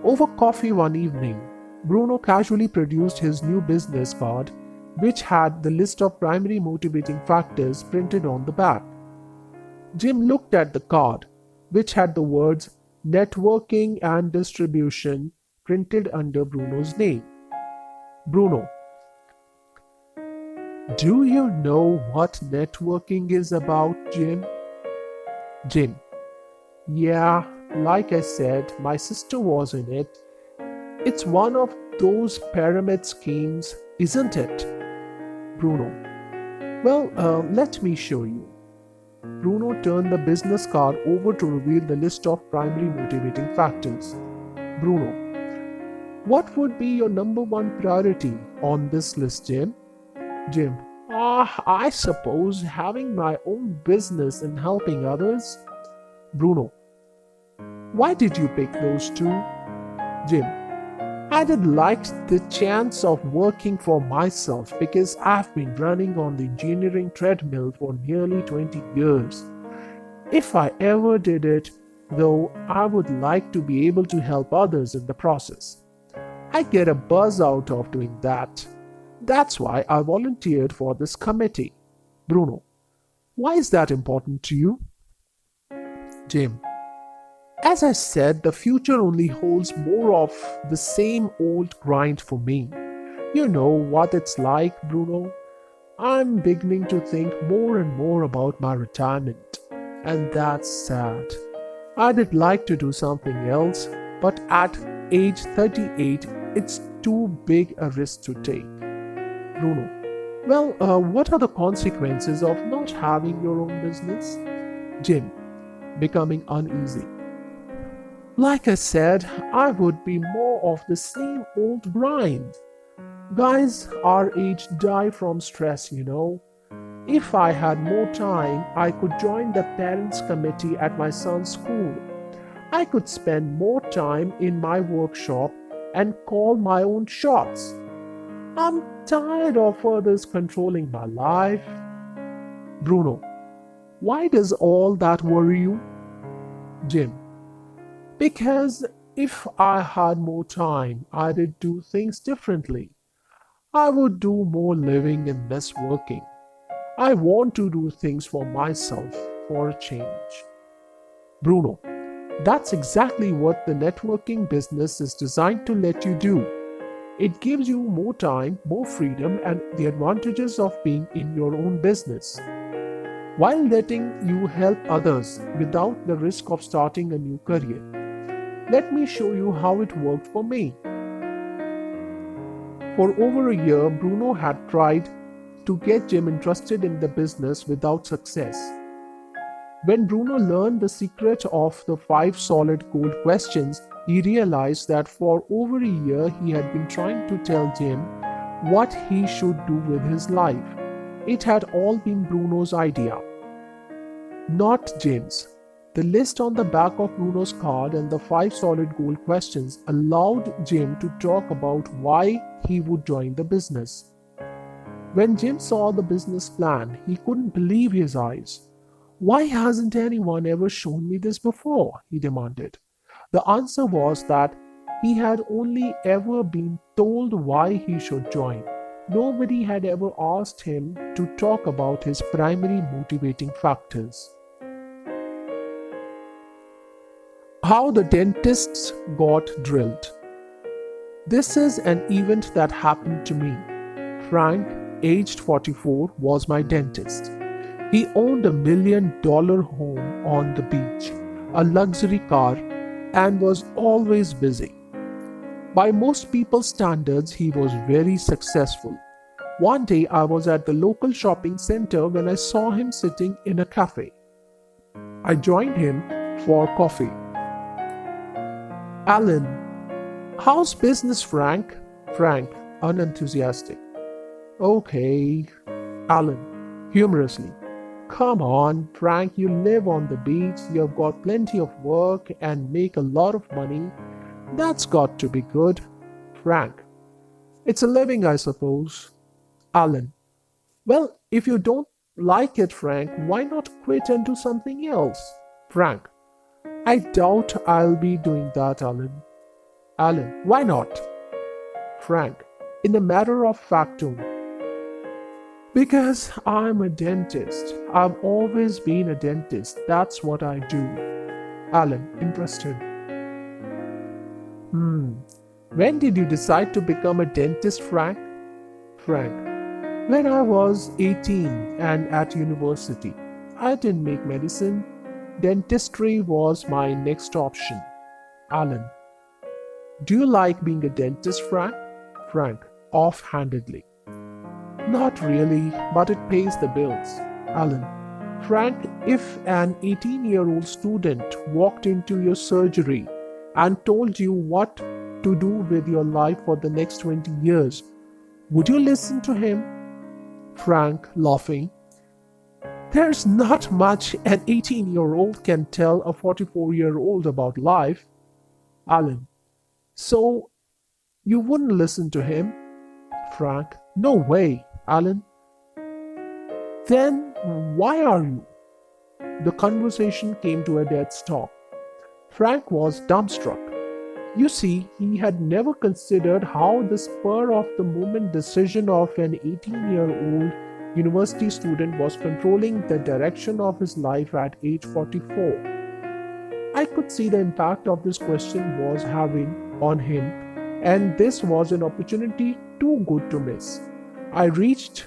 Over coffee one evening, Bruno casually produced his new business card, which had the list of primary motivating factors printed on the back. Jim looked at the card, which had the words networking and distribution printed under Bruno's name. Bruno: do you know what networking is about, Jim? Jim: yeah, like I said, my sister was in it. It's one of those pyramid schemes, isn't it? Bruno: well, let me show you. Bruno turned the business card over to reveal the list of primary motivating factors. Bruno: what would be your number one priority on this list, Jim? Jim: I suppose having my own business and helping others. Bruno: why did you pick those two? Jim: I did like the chance of working for myself because I've been running on the engineering treadmill for nearly 20 years. If I ever did it, though, I would like to be able to help others in the process. I get a buzz out of doing that. That's why I volunteered for this committee. Bruno: why is that important to you? Jim: as I said, the future only holds more of the same old grind for me. You know what it's like, Bruno. I'm beginning to think more and more about my retirement, and that's sad. I did like to do something else, but at age 38, It's too big a risk to take. Bruno: well, what are the consequences of not having your own business? Jim, becoming uneasy: like I said, I would be more of the same old grind. Guys our age die from stress, you know. If I had more time, I could join the parents' committee at my son's school. I could spend more time in my workshop and call my own shots. I'm tired of others controlling my life. Bruno: why does all that worry you? Jim: because if I had more time, I'd do things differently. I would do more living and less working. I want to do things for myself for a change. Bruno: that's exactly what the networking business is designed to let you do. It gives you more time, more freedom, and the advantages of being in your own business, while letting you help others without the risk of starting a new career. Let me show you how it worked for me. For over a year, Bruno had tried to get Jim interested in the business without success. When Bruno learned the secret of the 5 solid gold questions, he realized that for over a year he had been trying to tell Jim what he should do with his life. It had all been Bruno's idea, not Jim's. The list on the back of Bruno's card and the 5 solid gold questions allowed Jim to talk about why he would join the business. When Jim saw the business plan, he couldn't believe his eyes. Why hasn't anyone ever shown me this before? He demanded. The answer was that he had only ever been told why he should join. Nobody had ever asked him to talk about his primary motivating factors. How the dentists got drilled. This is an event that happened to me. Frank, aged 44, was my dentist. He owned a $1 million home on the beach, a luxury car, and was always busy. By most people's standards, he was very successful. One day I was at the local shopping center when I saw him sitting in a cafe. I joined him for coffee. Allan: how's business, Frank? Frank, unenthusiastic. Okay. Allan, humorously: come on, Frank, you live on the beach, you've got plenty of work and make a lot of money. That's got to be good. Frank: it's a living, I suppose. Allan: well, if you don't like it, Frank, why not quit and do something else? Frank: I doubt I'll be doing that, Allan. Allan: why not? Frank, in a matter of fact tone: because I'm a dentist. I've always been a dentist. That's what I do. Allan, interested. When did you decide to become a dentist, Frank? Frank: when I was 18 and at university. I didn't make medicine. Dentistry was my next option. Allan: do you like being a dentist, Frank? Frank, offhandedly: not really, but it pays the bills. Allan: Frank, if an 18-year-old student walked into your surgery and told you what to do with your life for the next 20 years, would you listen to him? Frank, laughing: there's not much an 18-year-old can tell a 44-year-old about life. Allan: so you wouldn't listen to him? Frank: no way, Allan. Then why are you? The conversation came to a dead stop. Frank was dumbstruck. You see, he had never considered how the spur of the moment decision of an 18-year-old university student was controlling the direction of his life at age 44. I could see the impact of this question was having on him, and this was an opportunity too good to miss. I reached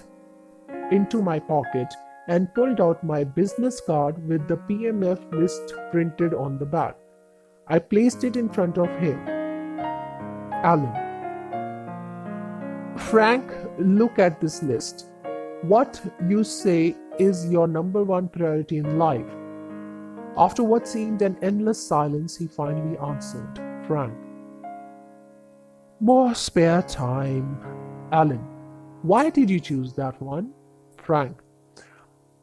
into my pocket and pulled out my business card with the PMF list printed on the back. I placed it in front of him. Allan: Frank, look at this list. What you say is your number one priority in life? After what seemed an endless silence, he finally answered, Frank. More spare time. Allan, why did you choose that one? Frank.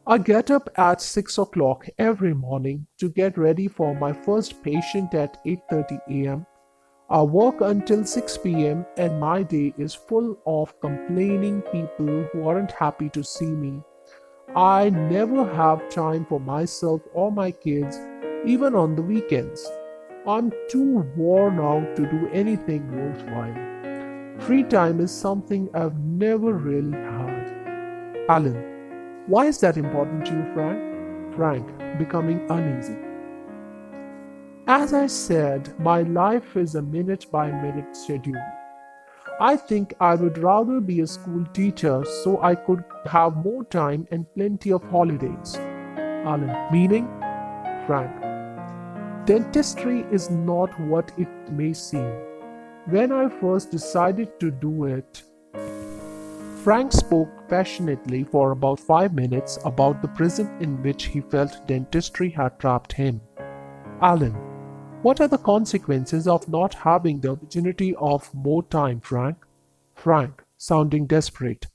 I get up at 6 o'clock every morning to get ready for my first patient at 8:30 a.m. I work until 6 p.m. and my day is full of complaining people who aren't happy to see me. I never have time for myself or my kids, even on the weekends. I'm too worn out to do anything worthwhile. Free time is something I've never really had. Allan, why is that important to you, Frank? Frank, becoming uneasy. As I said, my life is a minute by minute schedule. I think I would rather be a school teacher so I could have more time and plenty of holidays. Allan, meaning? Frank. Dentistry is not what it may seem. When I first decided to do it, Frank spoke passionately for about 5 minutes about the prison in which he felt dentistry had trapped him. Allan, what are the consequences of not having the opportunity of more time, Frank? Frank, sounding desperate.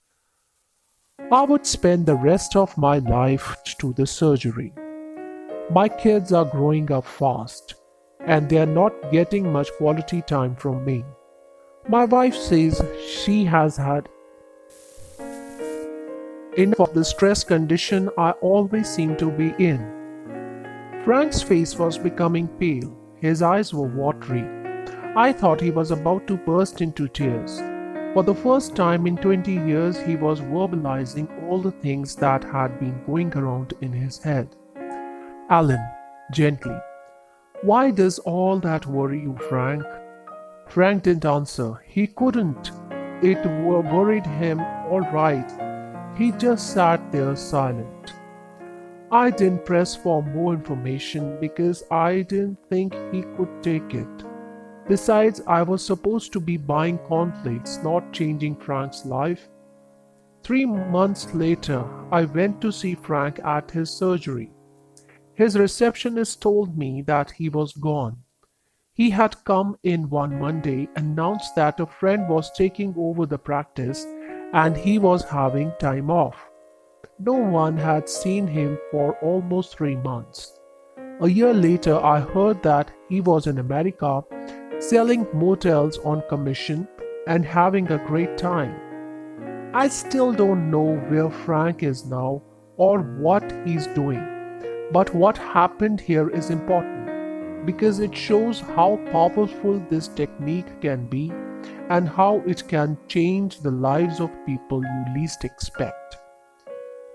I would spend the rest of my life to the surgery. My kids are growing up fast, and they are not getting much quality time from me. My wife says she has had enough of the stress condition I always seem to be in. Frank's face was becoming pale. His eyes were watery. I thought he was about to burst into tears. For the first time in 20 years, he was verbalizing all the things that had been going around in his head. Allan, gently, why does all that worry you, Frank? Frank didn't answer. He couldn't. It worried him, all right. He just sat there silent. I didn't press for more information because I didn't think he could take it. Besides, I was supposed to be buying cornflakes, not changing Frank's life. 3 months later, I went to see Frank at his surgery. His receptionist told me that he was gone. He had come in one Monday, announced that a friend was taking over the practice and he was having time off. No one had seen him for almost 3 months. A year later, I heard that he was in America, selling motels on commission and having a great time. I still don't know where Frank is now or what he's doing. But what happened here is important because it shows how powerful this technique can be and how it can change the lives of people you least expect.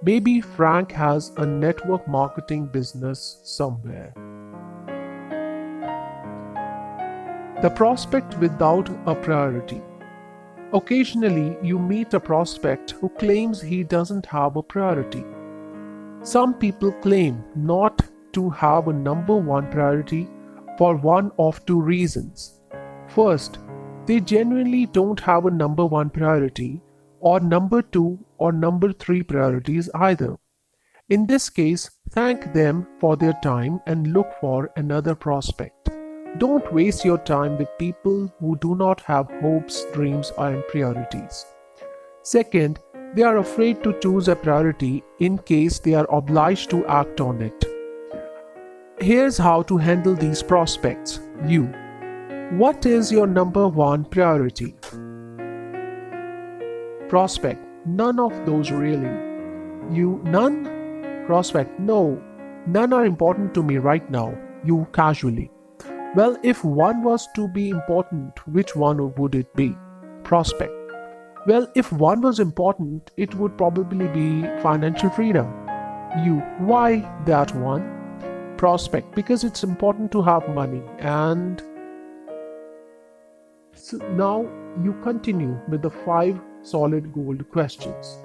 Maybe Frank has a network marketing business somewhere. The prospect without a priority. Occasionally, you meet a prospect who claims he doesn't have a priority. Some people claim not to have a number one priority for one of two reasons. First, they genuinely don't have a number one priority, or number two or number three priorities either. In this case, thank them for their time and look for another prospect. Don't waste your time with people who do not have hopes, dreams, and priorities. Second, they are afraid to choose a priority in case they are obliged to act on it. Here's how to handle these prospects. You. What is your number one priority? Prospect. None of those really. You. None? Prospect. No. None are important to me right now. You casually. Well, if one was to be important, which one would it be? Prospect. Well, if one was important, it would probably be financial freedom. You. Why that one? Prospect. Because it's important to have money. And so now you continue with the 5 solid gold questions.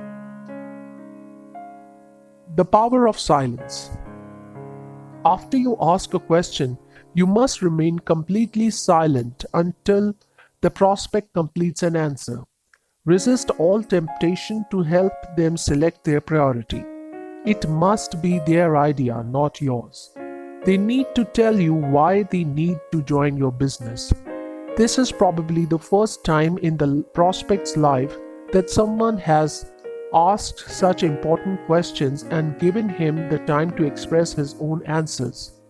The power of silence. After you ask a question, you must remain completely silent until the prospect completes an answer. Resist all temptation to help them select their priority. It must be their idea, not yours. They need to tell you why they need to join your business. This is probably the first time in the prospect's life that someone has asked such important questions and given him the time to express his own answers.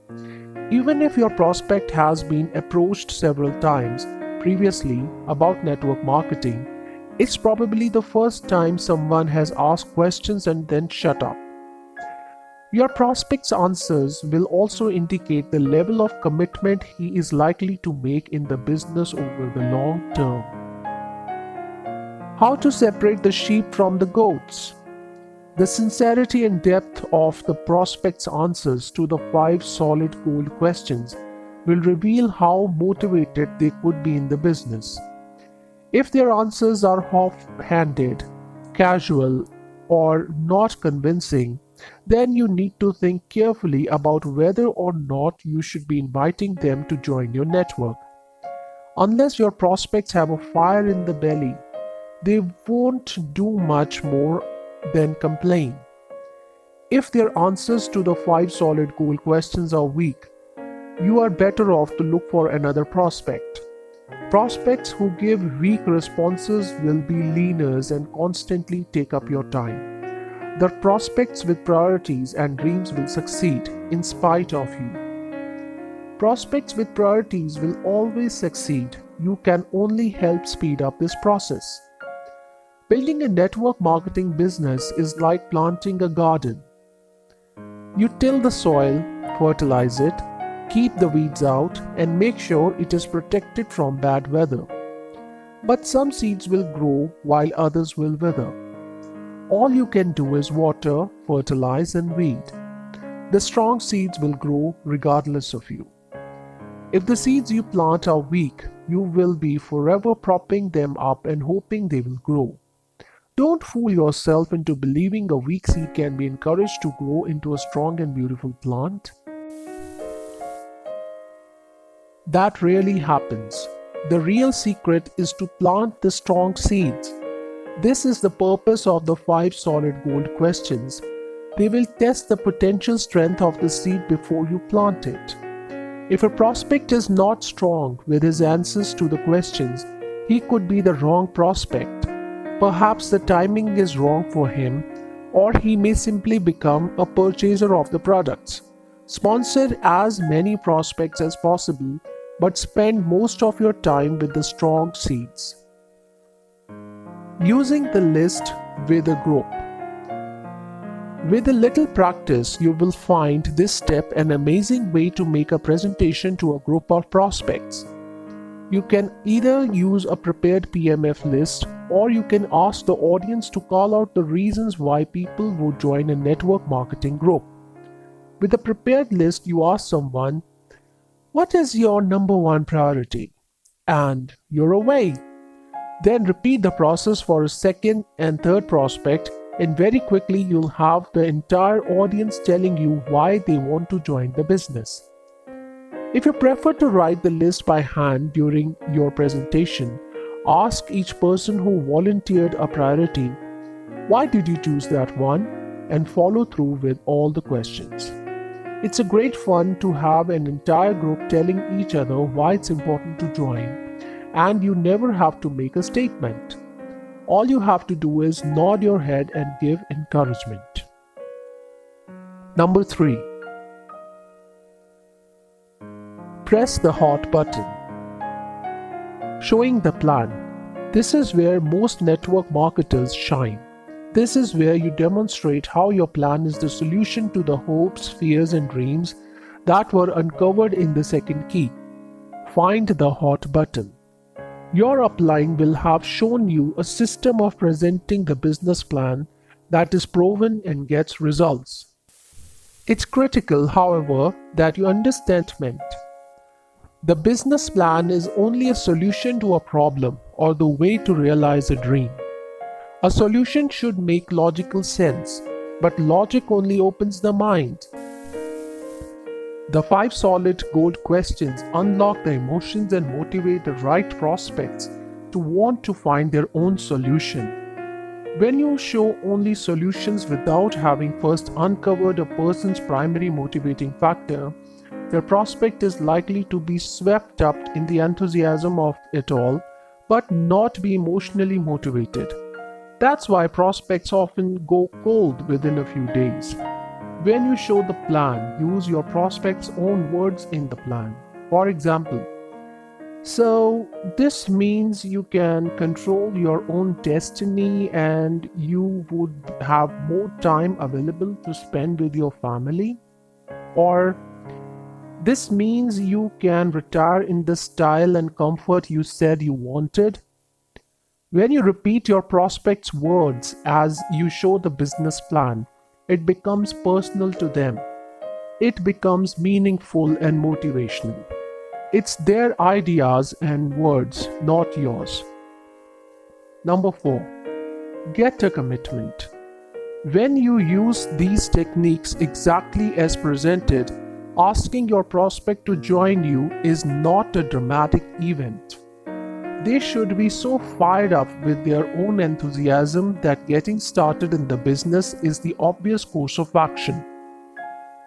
Even if your prospect has been approached several times previously about network marketing, it's probably the first time someone has asked questions and then shut up. Your prospect's answers will also indicate the level of commitment he is likely to make in the business over the long term. How to separate the sheep from the goats? The sincerity and depth of the prospect's answers to the 5 solid gold questions will reveal how motivated they could be in the business. If their answers are half-handed, casual, or not convincing, then you need to think carefully about whether or not you should be inviting them to join your network. Unless your prospects have a fire in the belly, they won't do much more than complain. If their answers to the 5 solid gold questions are weak, you are better off to look for another prospect. Prospects who give weak responses will be leaners and constantly take up your time. The prospects with priorities and dreams will succeed in spite of you. Prospects with priorities will always succeed. You can only help speed up this process. Building a network marketing business is like planting a garden. You till the soil, fertilize it, keep the weeds out, and make sure it is protected from bad weather. But some seeds will grow while others will wither. All you can do is water, fertilize, and weed. The strong seeds will grow regardless of you. If the seeds you plant are weak, you will be forever propping them up and hoping they will grow. Don't fool yourself into believing a weak seed can be encouraged to grow into a strong and beautiful plant. That rarely happens. The real secret is to plant the strong seeds. This is the purpose of the 5 solid gold questions. They will test the potential strength of the seed before you plant it. If a prospect is not strong with his answers to the questions, he could be the wrong prospect. Perhaps the timing is wrong for him, or he may simply become a purchaser of the products. Sponsor as many prospects as possible, but spend most of your time with the strong seeds. Using the list with a group. With a little practice, you will find this step an amazing way to make a presentation to a group of prospects. You can either use a prepared PMF list, or you can ask the audience to call out the reasons why people would join a network marketing group. With a prepared list, you ask someone, "What is your number one priority?" And you're away. Then repeat the process for a second and third prospect, and very quickly you'll have the entire audience telling you why they want to join the business. If you prefer to write the list by hand during your presentation, ask each person who volunteered a priority, "Why did you choose that one?" and follow through with all the questions. It's a great fun to have an entire group telling each other why it's important to join, and you never have to make a statement. All you have to do is nod your head and give encouragement. Number 3. Press the hot button. Showing the plan. This is where most network marketers shine. This is where you demonstrate how your plan is the solution to the hopes, fears, and dreams that were uncovered in the second key. Find the hot button. Your upline will have shown you a system of presenting the business plan that is proven and gets results. It's critical, however, that you understand meant. The business plan is only a solution to a problem or the way to realize a dream. A solution should make logical sense, but logic only opens the mind. The 5 solid gold questions unlock the emotions and motivate the right prospects to want to find their own solution. When you show only solutions without having first uncovered a person's primary motivating factor, their prospect is likely to be swept up in the enthusiasm of it all, but not be emotionally motivated. That's why prospects often go cold within a few days. When you show the plan, use your prospect's own words in the plan. For example, so this means you can control your own destiny and you would have more time available to spend with your family. Or this means you can retire in the style and comfort you said you wanted. When you repeat your prospect's words as you show the business plan, it becomes personal to them. It becomes meaningful and motivational. It's their ideas and words, not yours. Number 4. Get a commitment. When you use these techniques exactly as presented, asking your prospect to join you is not a dramatic event. They should be so fired up with their own enthusiasm that getting started in the business is the obvious course of action.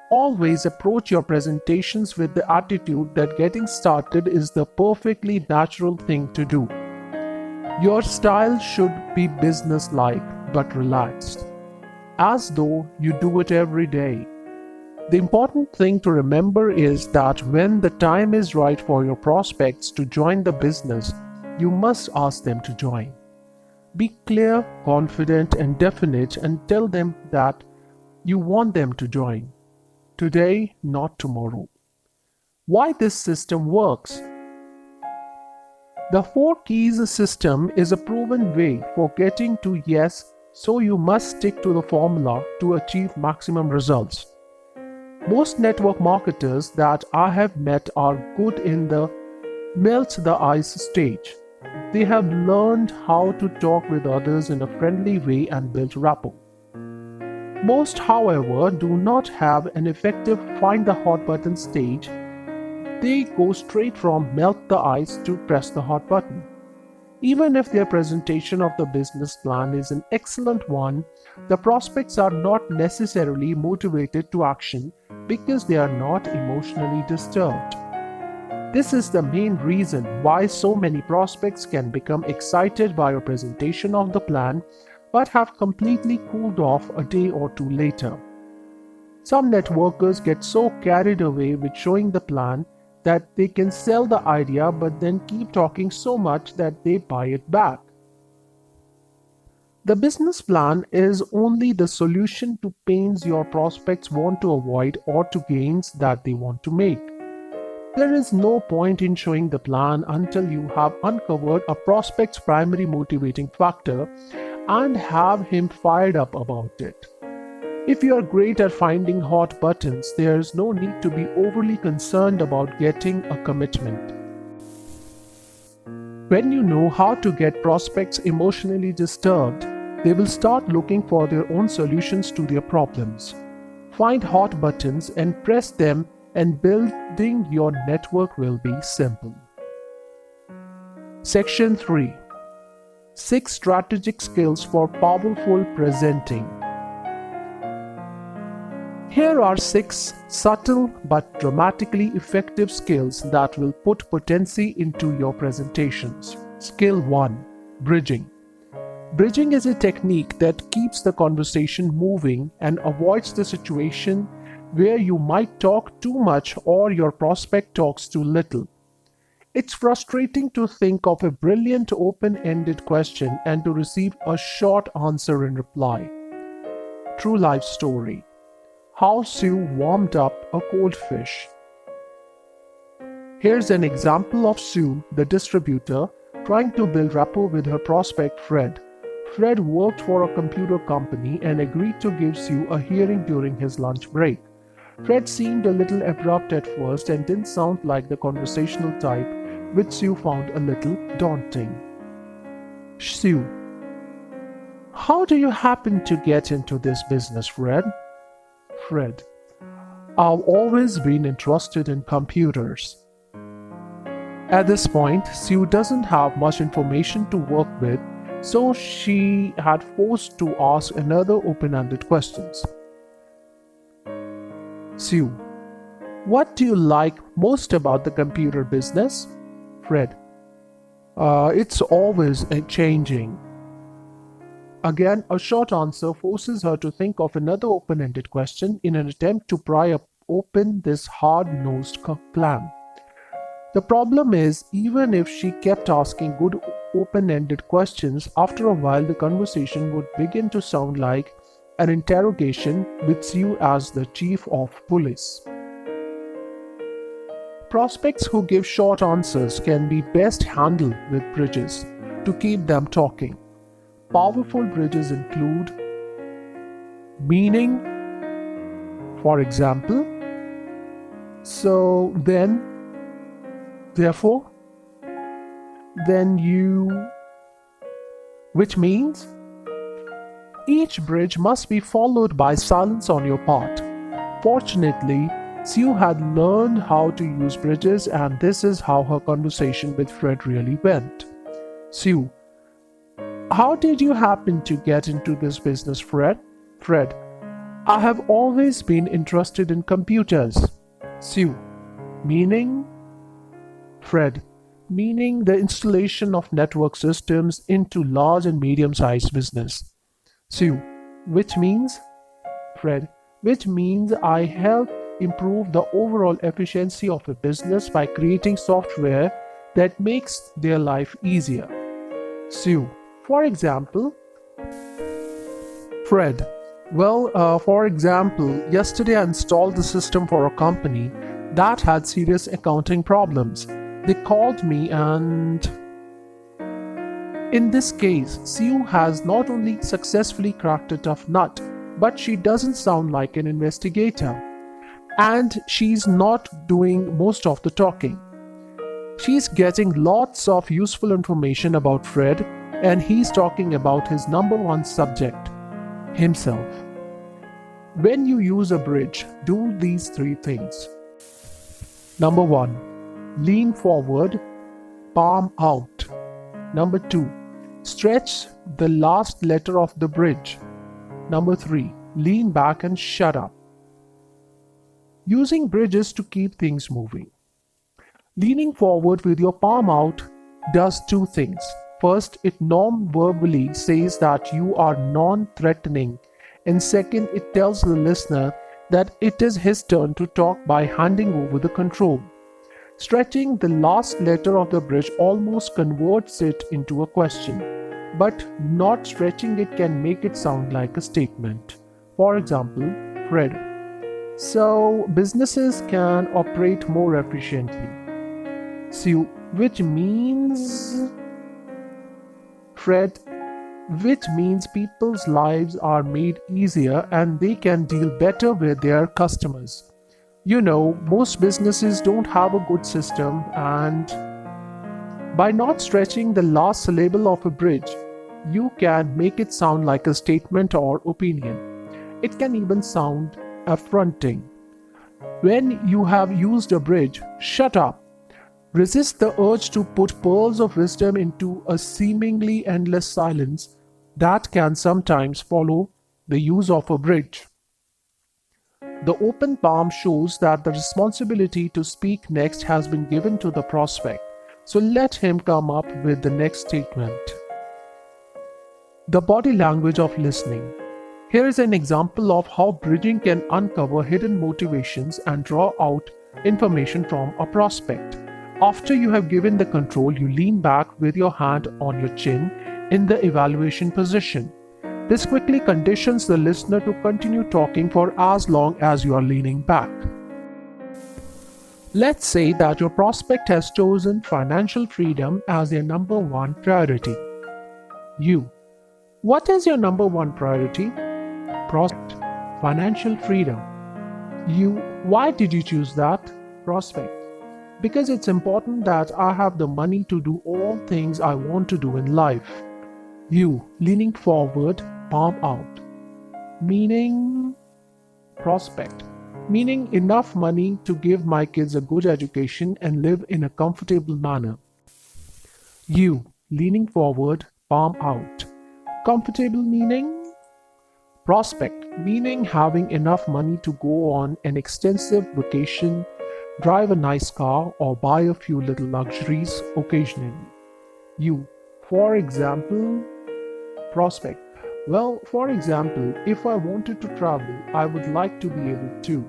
Always approach your presentations with the attitude that getting started is the perfectly natural thing to do. Your style should be business-like but relaxed, as though you do it every day. The important thing to remember is that when the time is right for your prospects to join the business, you must ask them to join. Be clear, confident, and definite and tell them that you want them to join. Today, not tomorrow. Why this system works? The 4 keys system is a proven way for getting to yes, so you must stick to the formula to achieve maximum results. Most network marketers that I have met are good in the melt the ice stage. They have learned how to talk with others in a friendly way and build rapport. Most, however, do not have an effective find the hot button stage. They go straight from melt the ice to press the hot button. Even if their presentation of the business plan is an excellent one, the prospects are not necessarily motivated to action because they are not emotionally disturbed. This is the main reason why so many prospects can become excited by your presentation of the plan but have completely cooled off a day or two later. Some networkers get so carried away with showing the plan that they can sell the idea but then keep talking so much that they buy it back. The business plan is only the solution to pains your prospects want to avoid or to gains that they want to make. There is no point in showing the plan until you have uncovered a prospect's primary motivating factor and have him fired up about it. If you are great at finding hot buttons, there is no need to be overly concerned about getting a commitment. When you know how to get prospects emotionally disturbed, they will start looking for their own solutions to their problems. Find hot buttons and press them, and building your network will be simple. Section 3. 6 strategic skills for powerful presenting. Here are 6 subtle but dramatically effective skills that will put potency into your presentations. Skill 1. Bridging. Bridging is a technique that keeps the conversation moving and avoids the situation where you might talk too much or your prospect talks too little. It's frustrating to think of a brilliant open-ended question and to receive a short answer in reply. True life story. How Sue warmed up a cold fish. Here's an example of Sue, the distributor, trying to build rapport with her prospect Fred. Fred worked for a computer company and agreed to give Sue a hearing during his lunch break. Fred seemed a little abrupt at first and didn't sound like the conversational type, which Sue found a little daunting. Sue: how do you happen to get into this business, Fred? Fred: I've always been interested in computers. At this point, Sue doesn't have much information to work with, so she had forced to ask another open-ended questions. Sue, what do you like most about the computer business? Fred, it's always changing. Again, a short answer forces her to think of another open-ended question in an attempt to pry open this hard-nosed plan. The problem is, even if she kept asking good open-ended questions, after a while the conversation would begin to sound like an interrogation with Sue as the chief of police. Prospects who give short answers can be best handled with bridges to keep them talking. Powerful bridges include meaning, for example, so then, therefore, then you, which means each bridge must be followed by silence on your part. Fortunately, Sue had learned how to use bridges, and this is how her conversation with Fred really went. Sue, how did you happen to get into this business, Fred? Fred, I have always been interested in computers. Sue, meaning? Fred, meaning the installation of network systems into large and medium-sized business. Sue, which means? Fred, which means I help improve the overall efficiency of a business by creating software that makes their life easier. Sue, for example? Fred, well, for example, yesterday I installed the system for a company that had serious accounting problems. They called me, and in this case, Sue has not only successfully cracked a tough nut, but she doesn't sound like an investigator. And she's not doing most of the talking. She's getting lots of useful information about Fred, and he's talking about his number one subject, himself. When you use a bridge, do these three things. Number 1, lean forward, palm out. Number 2, stretch the last letter of the bridge. Number 3, lean back and shut up. Using bridges to keep things moving. Leaning forward with your palm out does two things. First, it non-verbally says that you are non-threatening, and second, it tells the listener that it is his turn to talk by handing over the control. Stretching the last letter of the bridge almost converts it into a question, but not stretching it can make it sound like a statement. For example, Fred, so businesses can operate more efficiently. Sue, which means? Fred, which means people's lives are made easier and they can deal better with their customers. You know, most businesses don't have a good system, and by not stretching the last syllable of a bridge, you can make it sound like a statement or opinion. It can even sound affronting. When you have used a bridge, shut up. Resist the urge to put pearls of wisdom into a seemingly endless silence that can sometimes follow the use of a bridge. The open palm shows that the responsibility to speak next has been given to the prospect, so let him come up with the next statement. The body language of listening. Here is an example of how bridging can uncover hidden motivations and draw out information from a prospect. After you have given the control, you lean back with your hand on your chin in the evaluation position. This quickly conditions the listener to continue talking for as long as you are leaning back. Let's say that your prospect has chosen financial freedom as their number one priority. You. What is your number one priority? Prospect. Financial freedom. You. Why did you choose that? Prospect. Because it's important that I have the money to do all things I want to do in life. You. Leaning forward, palm out. Meaning? Prospect. meaning enough money to give my kids a good education and live in a comfortable manner. U. Leaning forward, palm out. Comfortable meaning prospect, meaning having enough money to go on an extensive vacation, drive a nice car, or buy a few little luxuries occasionally. U. For example, prospect. Well, for example, if I wanted to travel, I would like to be able to.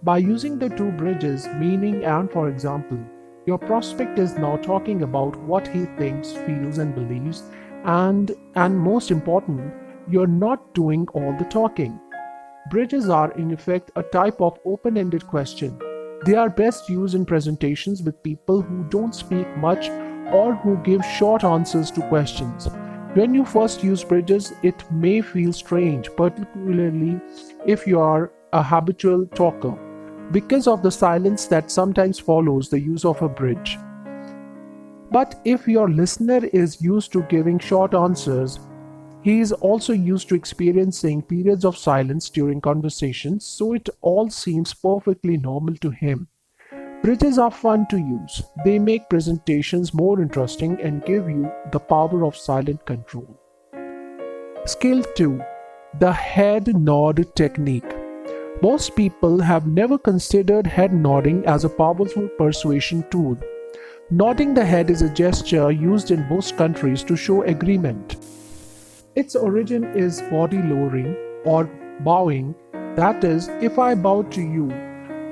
By using the two bridges, meaning and for example, your prospect is now talking about what he thinks, feels, and believes, and most important, you're not doing all the talking. Bridges are in effect a type of open-ended question. They are best used in presentations with people who don't speak much or who give short answers to questions. When you first use bridges, it may feel strange, particularly if you are a habitual talker, because of the silence that sometimes follows the use of a bridge. But if your listener is used to giving short answers, he is also used to experiencing periods of silence during conversations, so it all seems perfectly normal to him. Bridges are fun to use. They make presentations more interesting and give you the power of silent control. Skill 2. The head nod technique. Most people have never considered head nodding as a powerful persuasion tool. Nodding the head is a gesture used in most countries to show agreement. Its origin is body lowering or bowing. That is, if I bow to you,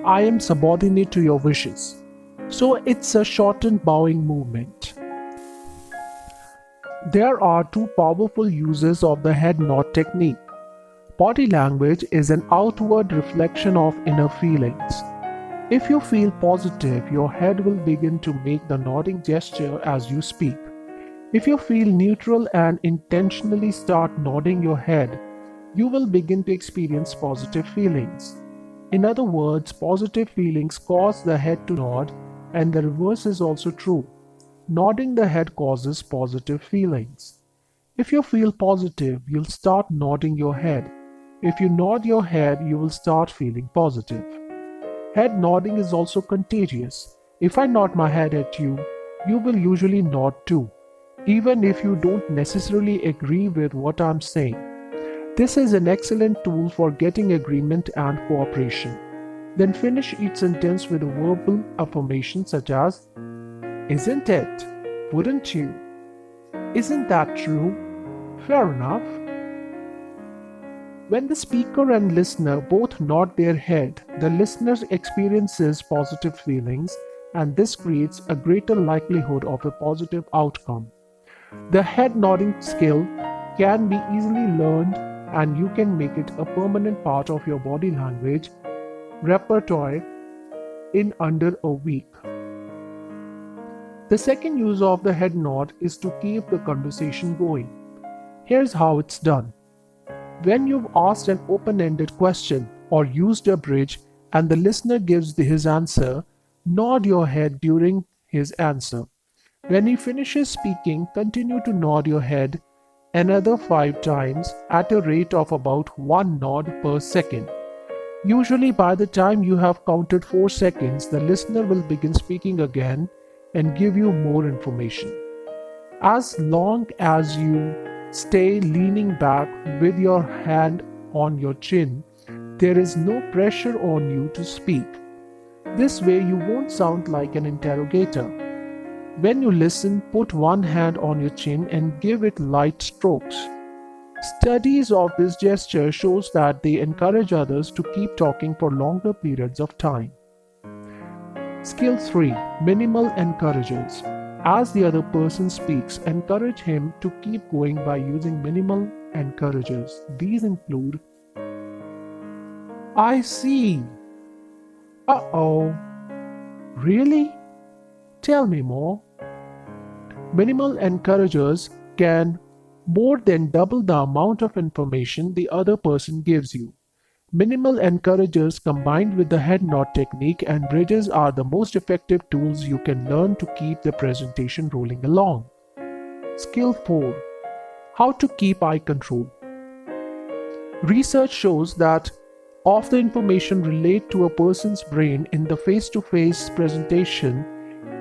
I am subordinate to your wishes. So it's a shortened bowing movement. There are two powerful uses of the head nod technique. Body language is an outward reflection of inner feelings. If you feel positive, your head will begin to make the nodding gesture as you speak. If you feel neutral and intentionally start nodding your head, you will begin to experience positive feelings. In other words, positive feelings cause the head to nod, and the reverse is also true. Nodding the head causes positive feelings. If you feel positive, you'll start nodding your head. If you nod your head, you will start feeling positive. Head nodding is also contagious. If I nod my head at you, you will usually nod too, even if you don't necessarily agree with what I'm saying. This is an excellent tool for getting agreement and cooperation. Then finish each sentence with a verbal affirmation such as, "Isn't it? Wouldn't you? Isn't that true? Fair enough." When the speaker and listener both nod their head, the listener experiences positive feelings, and this creates a greater likelihood of a positive outcome. The head nodding skill can be easily learned, and you can make it a permanent part of your body language repertoire in under a week. The second use of the head nod is to keep the conversation going. Here's how it's done. When you've asked an open-ended question or used a bridge and the listener gives his answer, nod your head during his answer. When he finishes speaking, continue to nod your head another 5 times at a rate of about 1 nod per second. Usually by the time you have counted 4 seconds, the listener will begin speaking again and give you more information. As long as you stay leaning back with your hand on your chin, there is no pressure on you to speak. This way you won't sound like an interrogator. When you listen, put one hand on your chin and give it light strokes. Studies of this gesture shows that they encourage others to keep talking for longer periods of time. Skill 3. Minimal encouragers. As the other person speaks, encourage him to keep going by using minimal encouragers. These include, "I see." "Uh-oh." "Really? Tell me more." Minimal encouragers can more than double the amount of information the other person gives you. Minimal encouragers combined with the head nod technique and bridges are the most effective tools you can learn to keep the presentation rolling along. Skill 4. How to keep eye control. Research shows that of the information relate to a person's brain in the face-to-face presentation,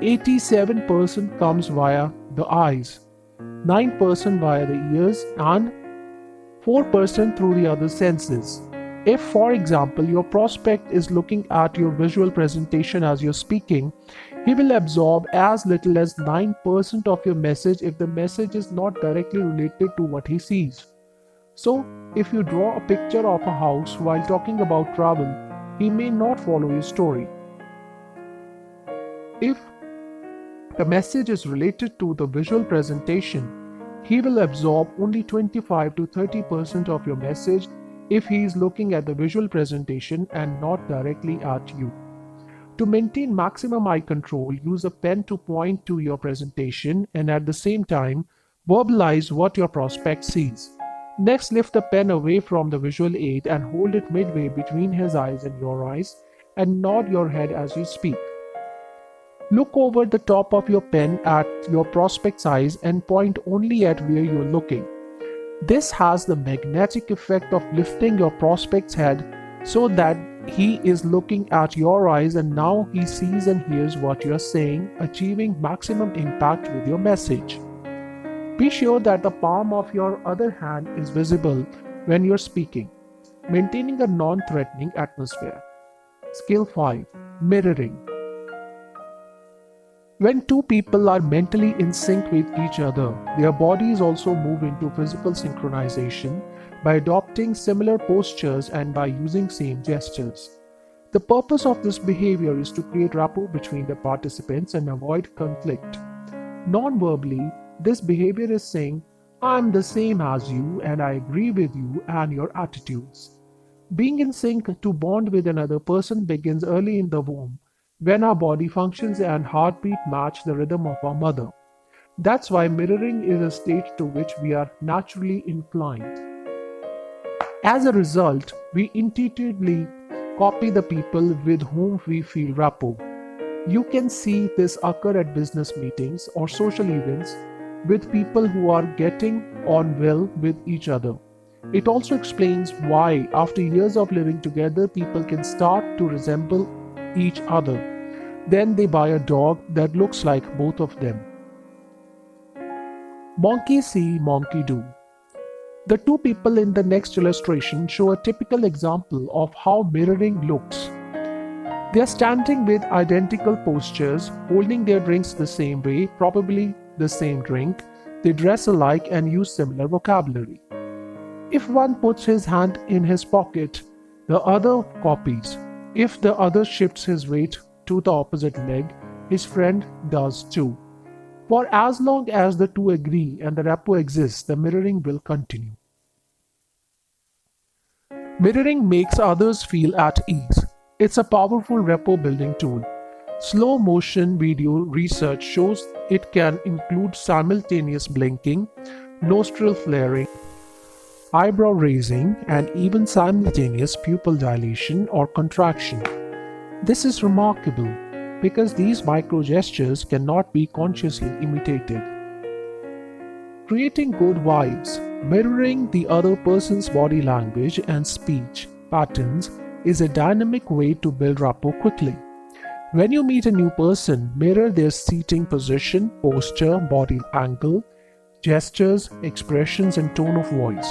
87% comes via the eyes, 9% via the ears, and 4% through the other senses. If, for example, your prospect is looking at your visual presentation as you're speaking, he will absorb as little as 9% of your message if the message is not directly related to what he sees. So, if you draw a picture of a house while talking about travel, he may not follow your story. If the message is related to the visual presentation, he will absorb only 25 to 30% of your message if he is looking at the visual presentation and not directly at you. To maintain maximum eye control, use a pen to point to your presentation and at the same time verbalize what your prospect sees. Next, lift the pen away from the visual aid and hold it midway between his eyes and your eyes and nod your head as you speak. Look over the top of your pen at your prospect's eyes and point only at where you're looking. This has the magnetic effect of lifting your prospect's head so that he is looking at your eyes and now he sees and hears what you're saying, achieving maximum impact with your message. Be sure that the palm of your other hand is visible when you're speaking, maintaining a non-threatening atmosphere. Skill 5. Mirroring. When two people are mentally in sync with each other, their bodies also move into physical synchronization by adopting similar postures and by using same gestures. The purpose of this behavior is to create rapport between the participants and avoid conflict. Non-verbally, this behavior is saying, "I'm the same as you and I agree with you and your attitudes." Being in sync to bond with another person begins early in the womb, when our body functions and heartbeat match the rhythm of our mother. That's why mirroring is a state to which we are naturally inclined. As a result, we intuitively copy the people with whom we feel rapport. You can see this occur at business meetings or social events with people who are getting on well with each other. It also explains why, after years of living together, people can start to resemble each other. Then they buy a dog that looks like both of them. Monkey see, monkey do. The two people in the next illustration show a typical example of how mirroring looks. They are standing with identical postures, holding their drinks the same way, probably the same drink. They dress alike and use similar vocabulary. If one puts his hand in his pocket, the other copies. If the other shifts his weight to the opposite leg, his friend does too. For as long as the two agree and the rapport exists, the mirroring will continue. Mirroring makes others feel at ease. It's a powerful rapport building tool. Slow motion video research shows it can include simultaneous blinking, nostril flaring, eyebrow raising, and even simultaneous pupil dilation or contraction. This is remarkable because these micro gestures cannot be consciously imitated. Creating good vibes. Mirroring the other person's body language and speech patterns is a dynamic way to build rapport quickly. When you meet a new person, mirror their seating position, posture, body angle, gestures, expressions, and tone of voice.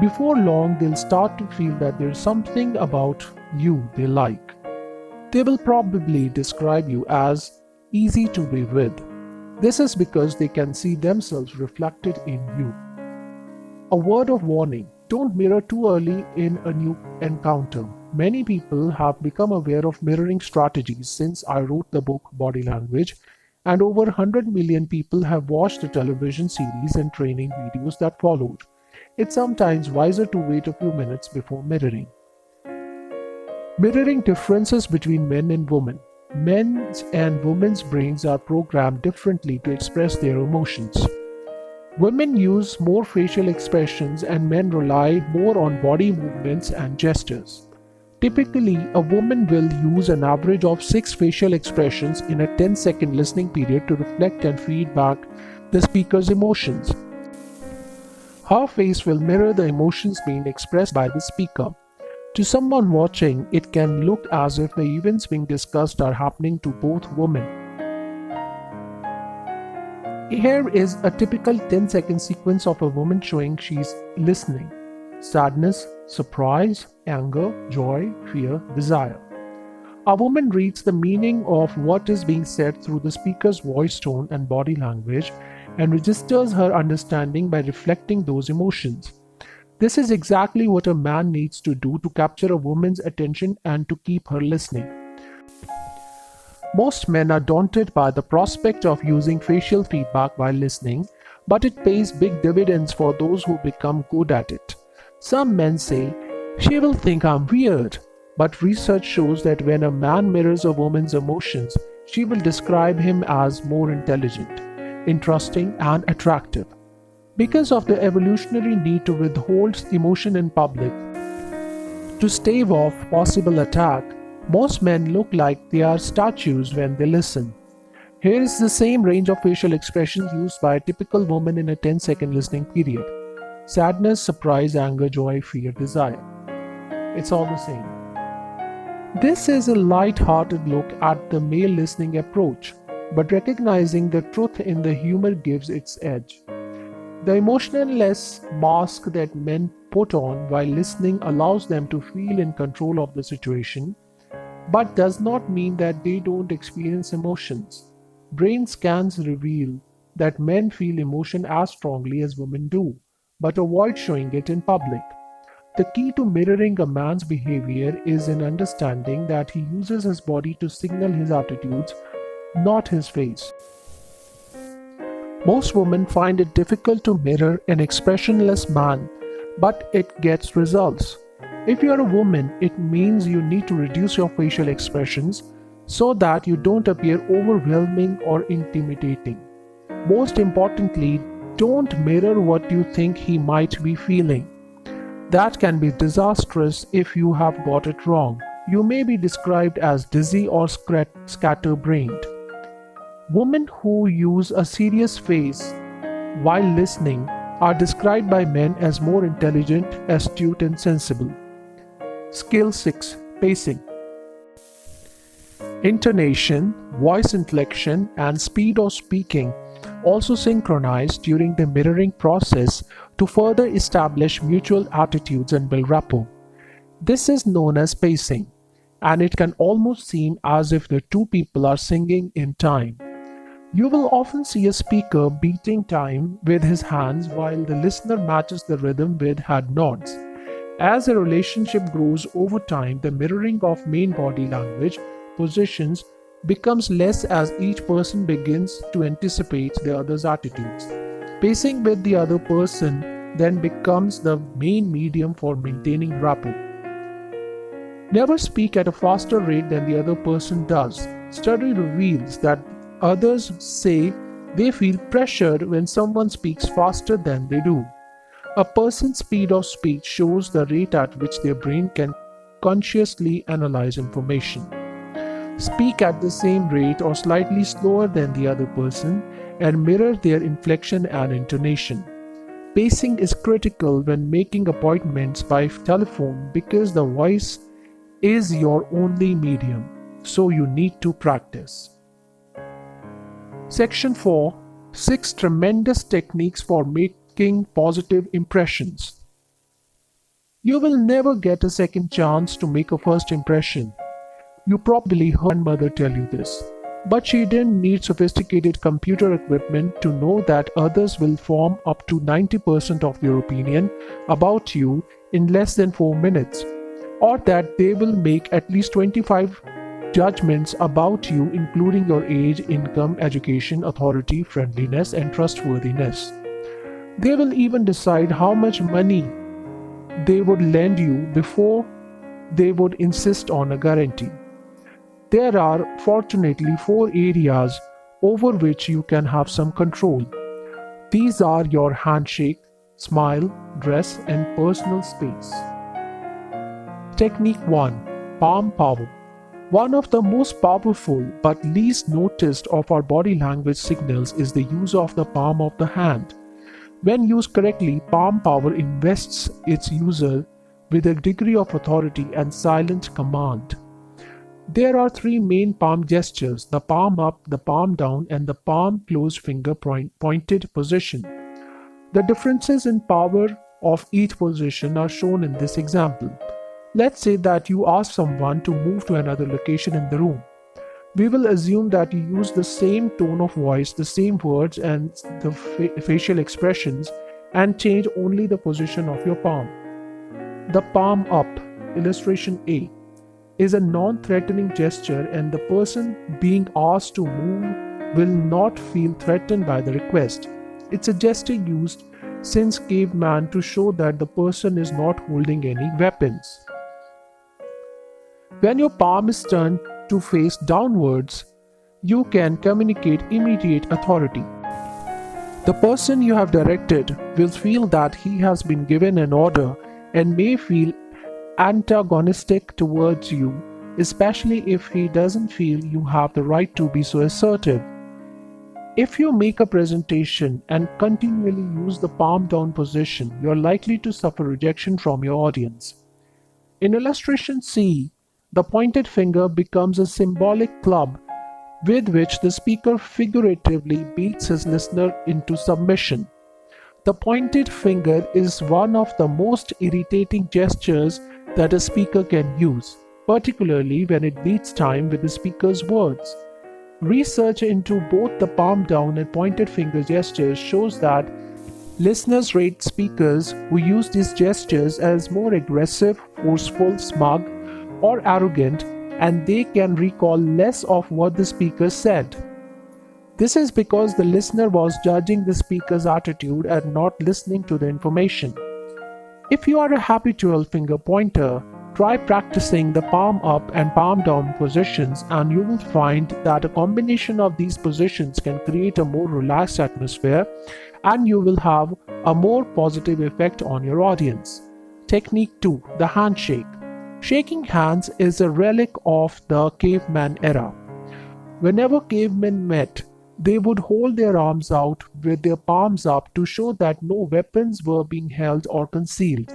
Before long, they'll start to feel that there's something about you they like. They will probably describe you as easy to be with. This is because they can see themselves reflected in you. A word of warning: don't mirror too early in a new encounter. Many people have become aware of mirroring strategies since I wrote the book Body Language, and over 100 million people have watched the television series and training videos that followed. It's sometimes wiser to wait a few minutes before mirroring. Mirroring differences between men and women. Men's and women's brains are programmed differently to express their emotions. Women use more facial expressions and men rely more on body movements and gestures. Typically, a woman will use an average of 6 facial expressions in a 10-second listening period to reflect and feed back the speaker's emotions. Her face will mirror the emotions being expressed by the speaker. To someone watching, it can look as if the events being discussed are happening to both women. Here is a typical 10-second sequence of a woman showing she's listening. Sadness, surprise, anger, joy, fear, desire. A woman reads the meaning of what is being said through the speaker's voice tone and body language and registers her understanding by reflecting those emotions. This is exactly what a man needs to do to capture a woman's attention and to keep her listening. Most men are daunted by the prospect of using facial feedback while listening, but it pays big dividends for those who become good at it. Some men say, "She will think I'm weird," but research shows that when a man mirrors a woman's emotions, she will describe him as more intelligent, interesting, and attractive. Because of the evolutionary need to withhold emotion in public, to stave off possible attack, most men look like they are statues when they listen. Here is the same range of facial expressions used by a typical woman in a 10-second listening period. Sadness, surprise, anger, joy, fear, desire. It's all the same. This is a light-hearted look at the male listening approach, but recognizing the truth in the humor gives its edge. The emotionless mask that men put on while listening allows them to feel in control of the situation, but does not mean that they don't experience emotions. Brain scans reveal that men feel emotion as strongly as women do, but avoid showing it in public. The key to mirroring a man's behavior is in understanding that he uses his body to signal his attitudes, not his face. Most women find it difficult to mirror an expressionless man, but it gets results. If you are a woman, it means you need to reduce your facial expressions so that you don't appear overwhelming or intimidating. Most importantly, don't mirror what you think he might be feeling. That can be disastrous if you have got it wrong. You may be described as dizzy or scatterbrained. Women who use a serious face while listening are described by men as more intelligent, astute, and sensible. Skill 6. Pacing. Intonation, voice inflection, and speed of speaking also synchronize during the mirroring process to further establish mutual attitudes and build rapport. This is known as pacing, and it can almost seem as if the two people are singing in time. You will often see a speaker beating time with his hands while the listener matches the rhythm with head nods. As a relationship grows over time, the mirroring of main body language positions becomes less as each person begins to anticipate the other's attitudes. Pacing with the other person then becomes the main medium for maintaining rapport. Never speak at a faster rate than the other person does. Study reveals that others say they feel pressured when someone speaks faster than they do. A person's speed of speech shows the rate at which their brain can consciously analyze information. Speak at the same rate or slightly slower than the other person and mirror their inflection and intonation. Pacing is critical when making appointments by telephone because the voice is your only medium, so you need to practice. Section 4. 6 tremendous techniques for making positive impressions. You will never get a second chance to make a first impression. You probably heard your mother tell you this, but she didn't need sophisticated computer equipment to know that others will form up to 90% of their opinion about you in less than 4 minutes, or that they will make at least 25 judgments about you, including your age, income, education, authority, friendliness, and trustworthiness. They will even decide how much money they would lend you before they would insist on a guarantee. There are fortunately 4 areas over which you can have some control. These are your handshake, smile, dress, and personal space. Technique 1. Palm power. One of the most powerful but least noticed of our body language signals is the use of the palm of the hand. When used correctly, palm power invests its user with a degree of authority and silent command. There are three main palm gestures: the palm up, the palm down, and the palm closed finger pointed position. The differences in power of each position are shown in this example. Let's say that you ask someone to move to another location in the room. We will assume that you use the same tone of voice, the same words, and the facial expressions, and change only the position of your palm. The palm up, illustration A, is a non-threatening gesture, and the person being asked to move will not feel threatened by the request. It's a gesture used since caveman to show that the person is not holding any weapons. When your palm is turned to face downwards, you can communicate immediate authority. The person you have directed will feel that he has been given an order and may feel antagonistic towards you, especially if he doesn't feel you have the right to be so assertive. If you make a presentation and continually use the palm down position, you are likely to suffer rejection from your audience. In illustration C, the pointed finger becomes a symbolic club with which the speaker figuratively beats his listener into submission. The pointed finger is one of the most irritating gestures that a speaker can use, particularly when it beats time with the speaker's words. Research into both the palm down and pointed finger gestures shows that listeners rate speakers who use these gestures as more aggressive, forceful, smug, or arrogant, and they can recall less of what the speaker said. This is because the listener was judging the speaker's attitude and not listening to the information. If you are a habitual finger pointer, try practicing the palm up and palm down positions, and you will find that a combination of these positions can create a more relaxed atmosphere, and you will have a more positive effect on your audience. Technique 2. The handshake. Shaking hands is a relic of the caveman era. Whenever cavemen met, they would hold their arms out with their palms up to show that no weapons were being held or concealed.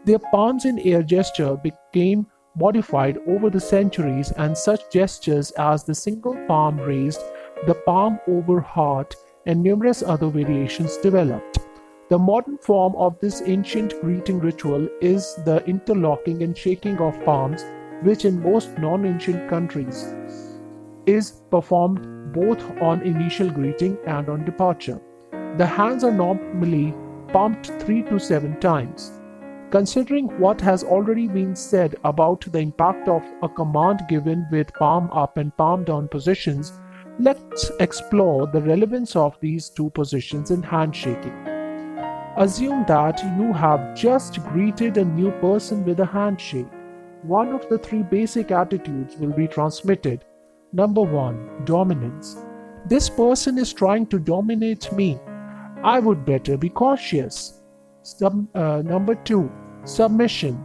Their palms in air gesture became modified over the centuries, and such gestures as the single palm raised, the palm over heart, and numerous other variations developed. The modern form of this ancient greeting ritual is the interlocking and shaking of palms, which in most non-ancient countries is performed both on initial greeting and on departure. The hands are normally pumped 3 to 7 times. Considering what has already been said about the impact of a command given with palm up and palm down positions, let's explore the relevance of these two positions in handshaking. Assume that you have just greeted a new person with a handshake. One of the three basic attitudes will be transmitted. Number 1. Dominance. This person is trying to dominate me. I would better be cautious. Number 2. Submission.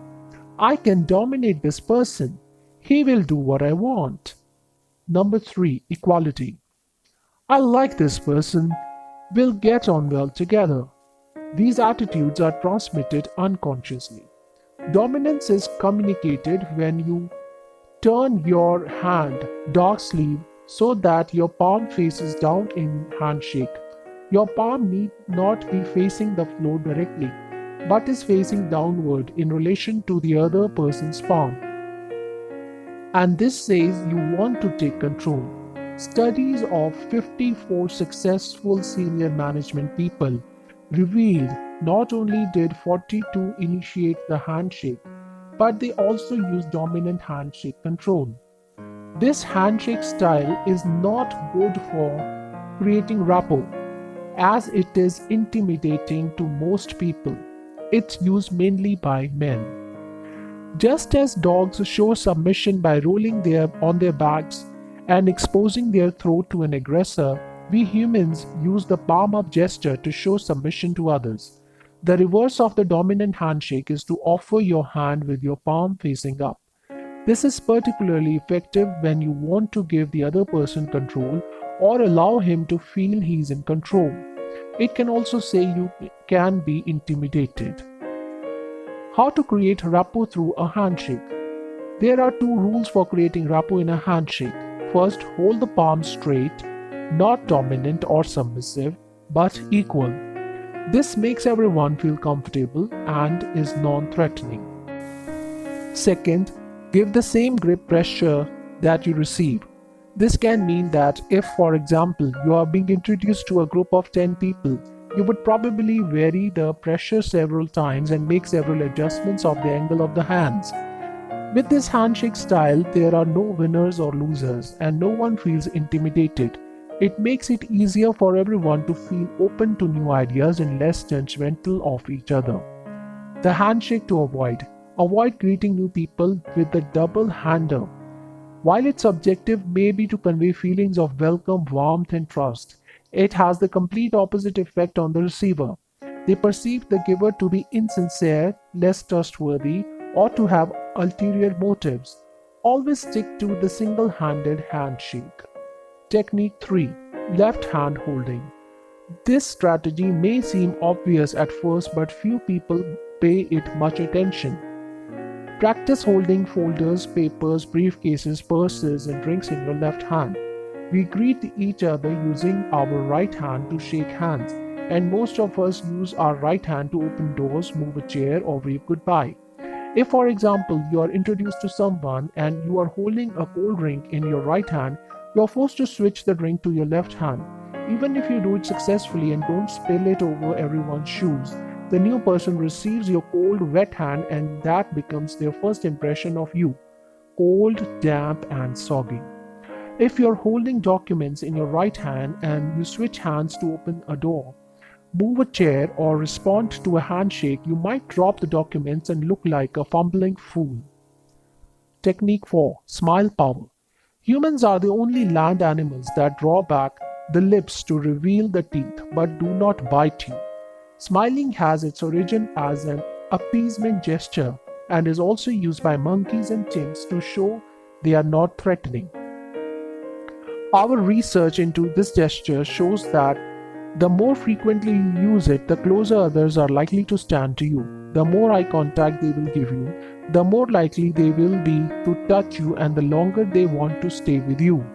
I can dominate this person. He will do what I want. Number 3. Equality. I like this person. We'll get on well together. These attitudes are transmitted unconsciously. Dominance is communicated when you turn your hand dark sleeve so that your palm faces down in handshake. Your palm need not be facing the floor directly, but is facing downward in relation to the other person's palm. And this says you want to take control. Studies of 54 successful senior management people revealed not only did 42 initiate the handshake, but they also used dominant handshake control. This handshake style is not good for creating rapport, as it is intimidating to most people. It's used mainly by men. Just as dogs show submission by rolling on their backs and exposing their throat to an aggressor, we humans use the palm up gesture to show submission to others. The reverse of the dominant handshake is to offer your hand with your palm facing up. This is particularly effective when you want to give the other person control or allow him to feel he's in control. It can also say you can be intimidated. How to create rapport through a handshake. There are two rules for creating rapport in a handshake. First, hold the palms straight, not dominant or submissive, but equal. This makes everyone feel comfortable and is non-threatening. Second, give the same grip pressure that you receive. This can mean that if, for example, you are being introduced to a group of 10 people, you would probably vary the pressure several times and make several adjustments of the angle of the hands. With this handshake style, there are no winners or losers, and no one feels intimidated. It makes it easier for everyone to feel open to new ideas and less judgmental of each other. The handshake to avoid. Avoid greeting new people with the double hander. While its objective may be to convey feelings of welcome, warmth, and trust, it has the complete opposite effect on the receiver. They perceive the giver to be insincere, less trustworthy, or to have ulterior motives. Always stick to the single-handed handshake. Technique 3. Left hand holding. This strategy may seem obvious at first, but few people pay it much attention. Practice holding folders, papers, briefcases, purses, and drinks in your left hand. We greet each other using our right hand to shake hands, and most of us use our right hand to open doors, move a chair, or wave goodbye. If, for example, you are introduced to someone and you are holding a cold drink in your right hand, you are forced to switch the drink to your left hand. Even if you do it successfully and don't spill it over everyone's shoes, the new person receives your cold, wet hand, and that becomes their first impression of you: cold, damp, and soggy. If you're holding documents in your right hand and you switch hands to open a door, move a chair, or respond to a handshake, you might drop the documents and look like a fumbling fool. Technique 4. Smile power. Humans are the only land animals that draw back the lips to reveal the teeth but do not bite you. Smiling has its origin as an appeasement gesture and is also used by monkeys and chimps to show they are not threatening. Our research into this gesture shows that the more frequently you use it, the closer others are likely to stand to you. The more eye contact they will give you, the more likely they will be to touch you, and the longer they want to stay with you.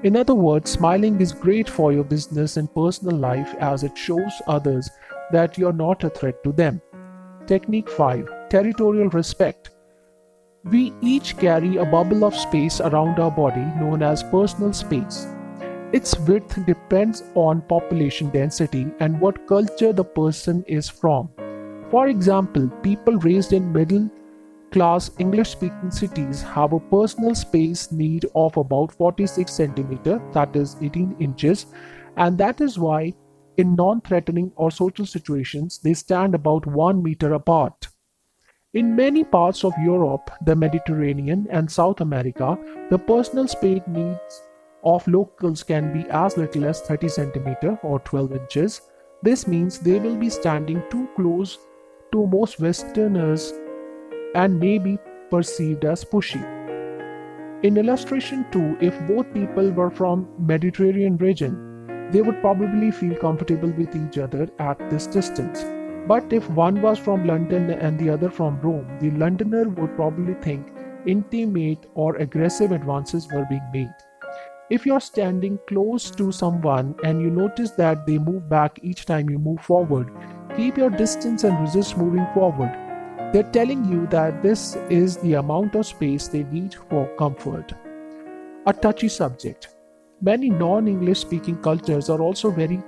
In other words, smiling is great for your business and personal life as it shows others that you're not a threat to them. Technique 5. Territorial respect. We each carry a bubble of space around our body known as personal space. Its width depends on population density and what culture the person is from. For example, people raised in middle-class English-speaking cities have a personal space need of about 46 centimeters, that is 18 inches, and that is why in non-threatening or social situations, they stand about 1 meter apart. In many parts of Europe, the Mediterranean, and South America, the personal space needs of locals can be as little as 30 centimeters or 12 inches. This means they will be standing too close to most Westerners and may be perceived as pushy. In illustration 2, if both people were from Mediterranean region, they would probably feel comfortable with each other at this distance. But if one was from London and the other from Rome, the Londoner would probably think intimate or aggressive advances were being made. If you're standing close to someone and you notice that they move back each time you move forward, keep your distance and resist moving forward. They're telling you that this is the amount of space they need for comfort. A touchy subject. Many non-English speaking cultures are also very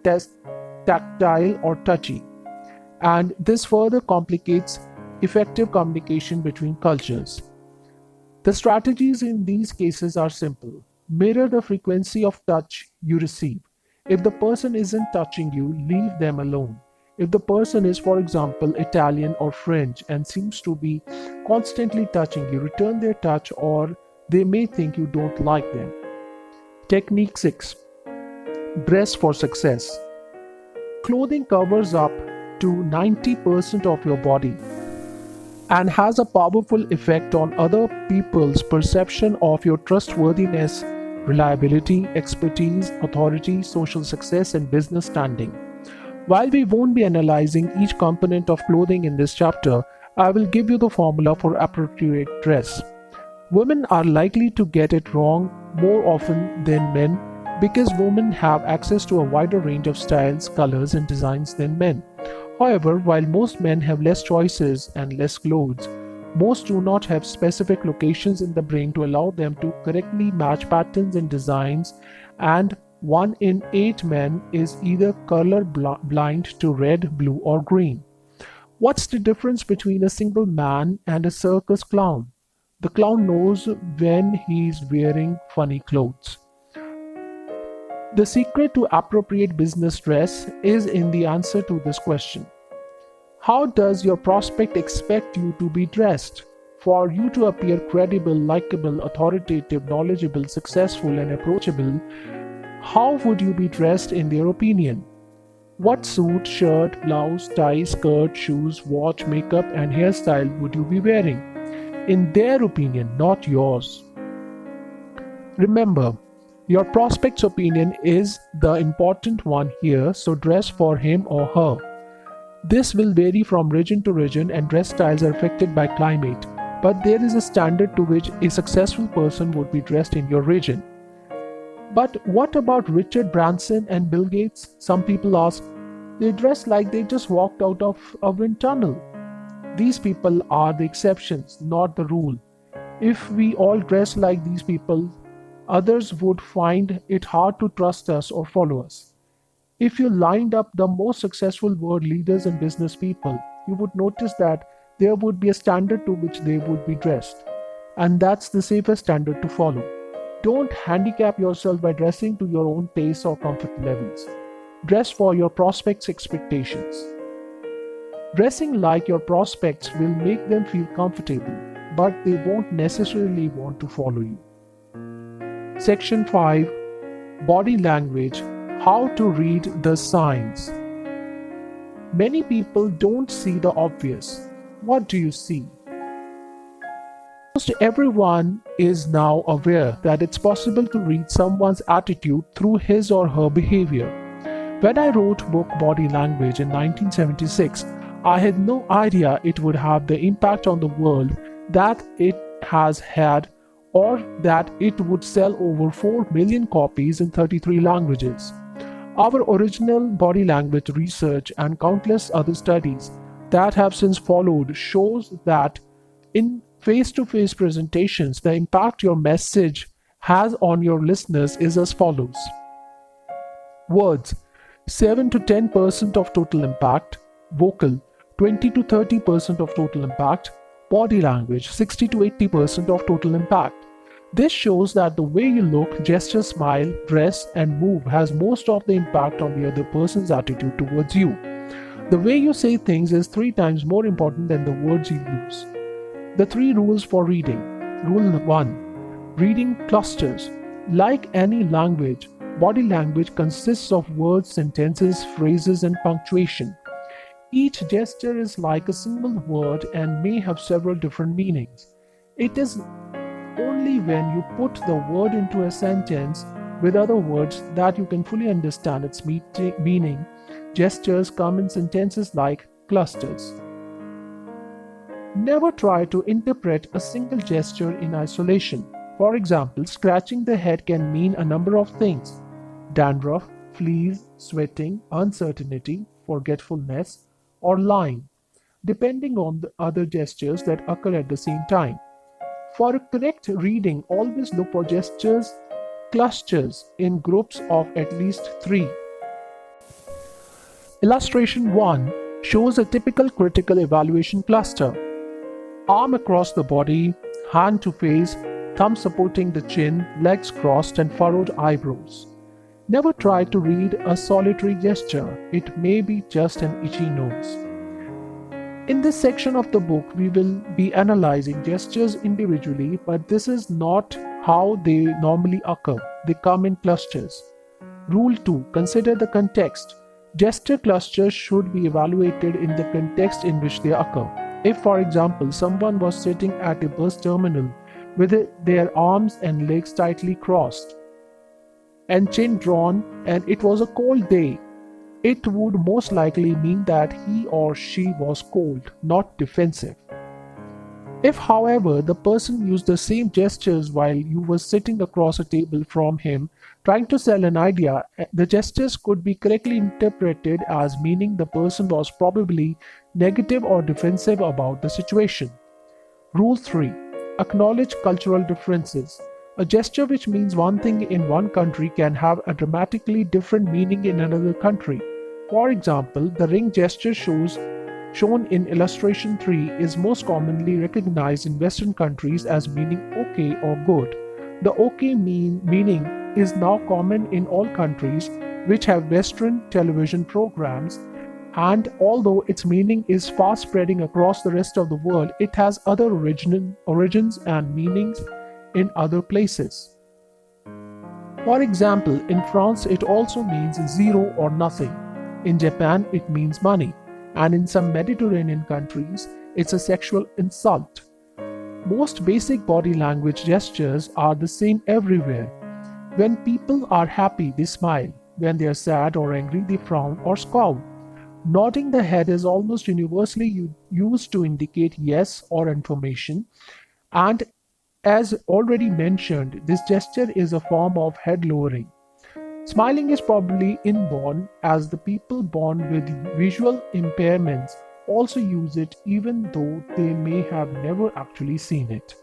tactile or touchy, and this further complicates effective communication between cultures. The strategies in these cases are simple. Mirror the frequency of touch you receive. If the person isn't touching you, leave them alone. If the person is, for example, Italian or French and seems to be constantly touching you, return their touch or they may think you don't like them. Technique 6. Dress for success. Clothing covers up to 90% of your body and has a powerful effect on other people's perception of your trustworthiness, reliability, expertise, authority, social success, and business standing. While we won't be analyzing each component of clothing in this chapter, I will give you the formula for appropriate dress. Women are likely to get it wrong more often than men because women have access to a wider range of styles, colors, and designs than men. However, while most men have less choices and less clothes, most do not have specific locations in the brain to allow them to correctly match patterns and designs, and 1 in 8 men is either color blind to red, blue, or green. What's the difference between a single man and a circus clown? The clown knows when he's wearing funny clothes. The secret to appropriate business dress is in the answer to this question. How does your prospect expect you to be dressed? For you to appear credible, likable, authoritative, knowledgeable, successful, and approachable, how would you be dressed in their opinion? What suit, shirt, blouse, tie, skirt, shoes, watch, makeup, and hairstyle would you be wearing? In their opinion, not yours. Remember, your prospect's opinion is the important one here, so dress for him or her. This will vary from region to region, and dress styles are affected by climate, but there is a standard to which a successful person would be dressed in your region. But what about Richard Branson and Bill Gates? Some people ask, they dress like they just walked out of a wind tunnel. These people are the exceptions, not the rule. If we all dress like these people, others would find it hard to trust us or follow us. If you lined up the most successful world leaders and business people, you would notice that there would be a standard to which they would be dressed. And that's the safest standard to follow. Don't handicap yourself by dressing to your own taste or comfort levels. Dress for your prospects' expectations. Dressing like your prospects will make them feel comfortable, but they won't necessarily want to follow you. Section 5. Body Language. How to read the signs. Many people don't see the obvious. What do you see? Almost everyone is now aware that it's possible to read someone's attitude through his or her behavior. When I wrote book Body Language in 1976, I had no idea it would have the impact on the world that it has had, or that it would sell over 4 million copies in 33 languages. Our original body language research and countless other studies that have since followed shows that in face-to-face presentations, the impact your message has on your listeners is as follows. Words, 7 to 10% of total impact. Vocal, 20 to 30% of total impact. Body language, 60 to 80% of total impact. This shows that the way you look, gesture, smile, dress, and move has most of the impact on the other person's attitude towards you. The way you say things is 3 times more important than the words you use. The 3 rules for reading. Rule 1. Reading clusters. Like any language, body language consists of words, sentences, phrases, and punctuation. Each gesture is like a single word and may have several different meanings. It is only when you put the word into a sentence with other words that you can fully understand its meaning. Gestures come in sentences like clusters. Never try to interpret a single gesture in isolation. For example, scratching the head can mean a number of things: dandruff, fleas, sweating, uncertainty, forgetfulness, or lying, depending on the other gestures that occur at the same time. For a correct reading, always look for gestures clusters in groups of at least 3. Illustration 1 shows a typical critical evaluation cluster. Arm across the body, hand to face, thumb supporting the chin, legs crossed, and furrowed eyebrows. Never try to read a solitary gesture. It may be just an itchy nose. In this section of the book, we will be analyzing gestures individually, but this is not how they normally occur. They come in clusters. Rule 2. Consider the context. Gesture clusters should be evaluated in the context in which they occur. If, for example, someone was sitting at a bus terminal with their arms and legs tightly crossed and chin drawn, and it was a cold day, it would most likely mean that he or she was cold, not defensive. If, however, the person used the same gestures while you were sitting across a table from him trying to sell an idea, the gestures could be correctly interpreted as meaning the person was probably negative or defensive about the situation. Rule 3. Acknowledge cultural differences. A gesture which means one thing in one country can have a dramatically different meaning in another country. For example, the ring gesture shown in illustration 3 is most commonly recognized in Western countries as meaning okay or good. The okay meaning is now common in all countries which have Western television programs, and although its meaning is fast spreading across the rest of the world, it has other origins and meanings in other places. For example, in France it also means zero or nothing. In Japan it means money, and in some Mediterranean countries it's a sexual insult. Most basic body language gestures are the same everywhere. When people are happy, they smile. When they are sad or angry, they frown or scowl. Nodding the head is almost universally used to indicate yes or affirmation, and as already mentioned, this gesture is a form of head lowering. Smiling is probably inborn, as the people born with visual impairments also use it even though they may have never actually seen it.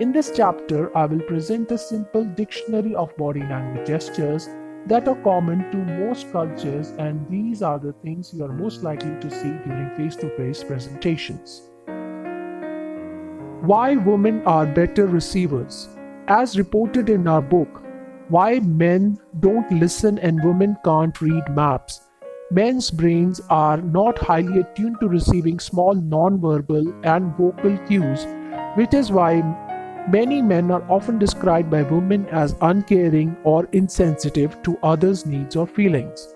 In this chapter, I will present a simple dictionary of body language gestures that are common to most cultures, and these are the things you are most likely to see during face-to-face presentations. Why women are better receivers. As reported in our book, Why Men Don't Listen and Women Can't Read Maps, men's brains are not highly attuned to receiving small non-verbal and vocal cues, which is why many men are often described by women as uncaring or insensitive to others' needs or feelings.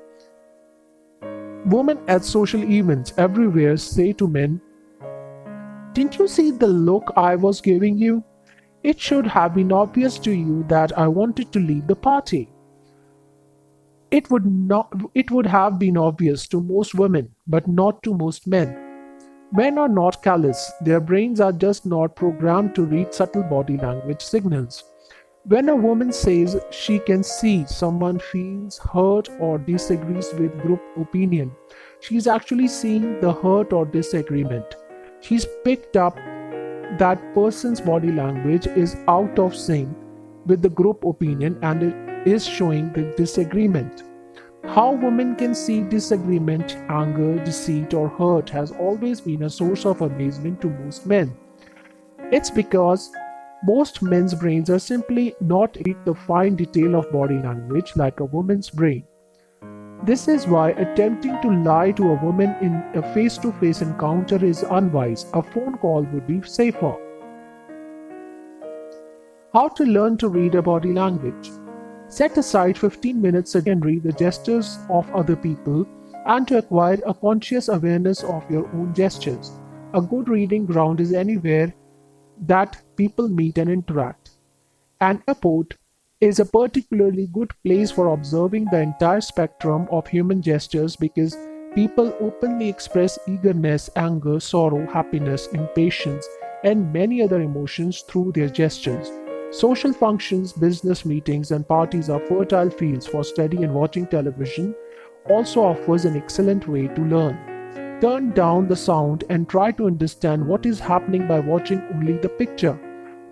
Women at social events everywhere say to men, "Didn't you see the look I was giving you? It should have been obvious to you that I wanted to leave the party." It would have been obvious to most women, but not to most men. Men are not callous, their brains are just not programmed to read subtle body language signals. When a woman says she can see someone feels hurt or disagrees with group opinion, she's actually seeing the hurt or disagreement. She's picked up that person's body language is out of sync with the group opinion and it is showing the disagreement. How women can see disagreement, anger, deceit, or hurt has always been a source of amazement to most men. It's because most men's brains are simply not read the fine detail of body language like a woman's brain. This is why attempting to lie to a woman in a face-to-face encounter is unwise. A phone call would be safer. How to learn to read a body language. Set aside 15 minutes a day and read the gestures of other people and to acquire a conscious awareness of your own gestures. A good reading ground is anywhere that people meet and interact. An airport is a particularly good place for observing the entire spectrum of human gestures because people openly express eagerness, anger, sorrow, happiness, impatience, and many other emotions through their gestures. Social functions, business meetings, and parties are fertile fields for study, and watching television also offers an excellent way to learn. Turn down the sound and try to understand what is happening by watching only the picture.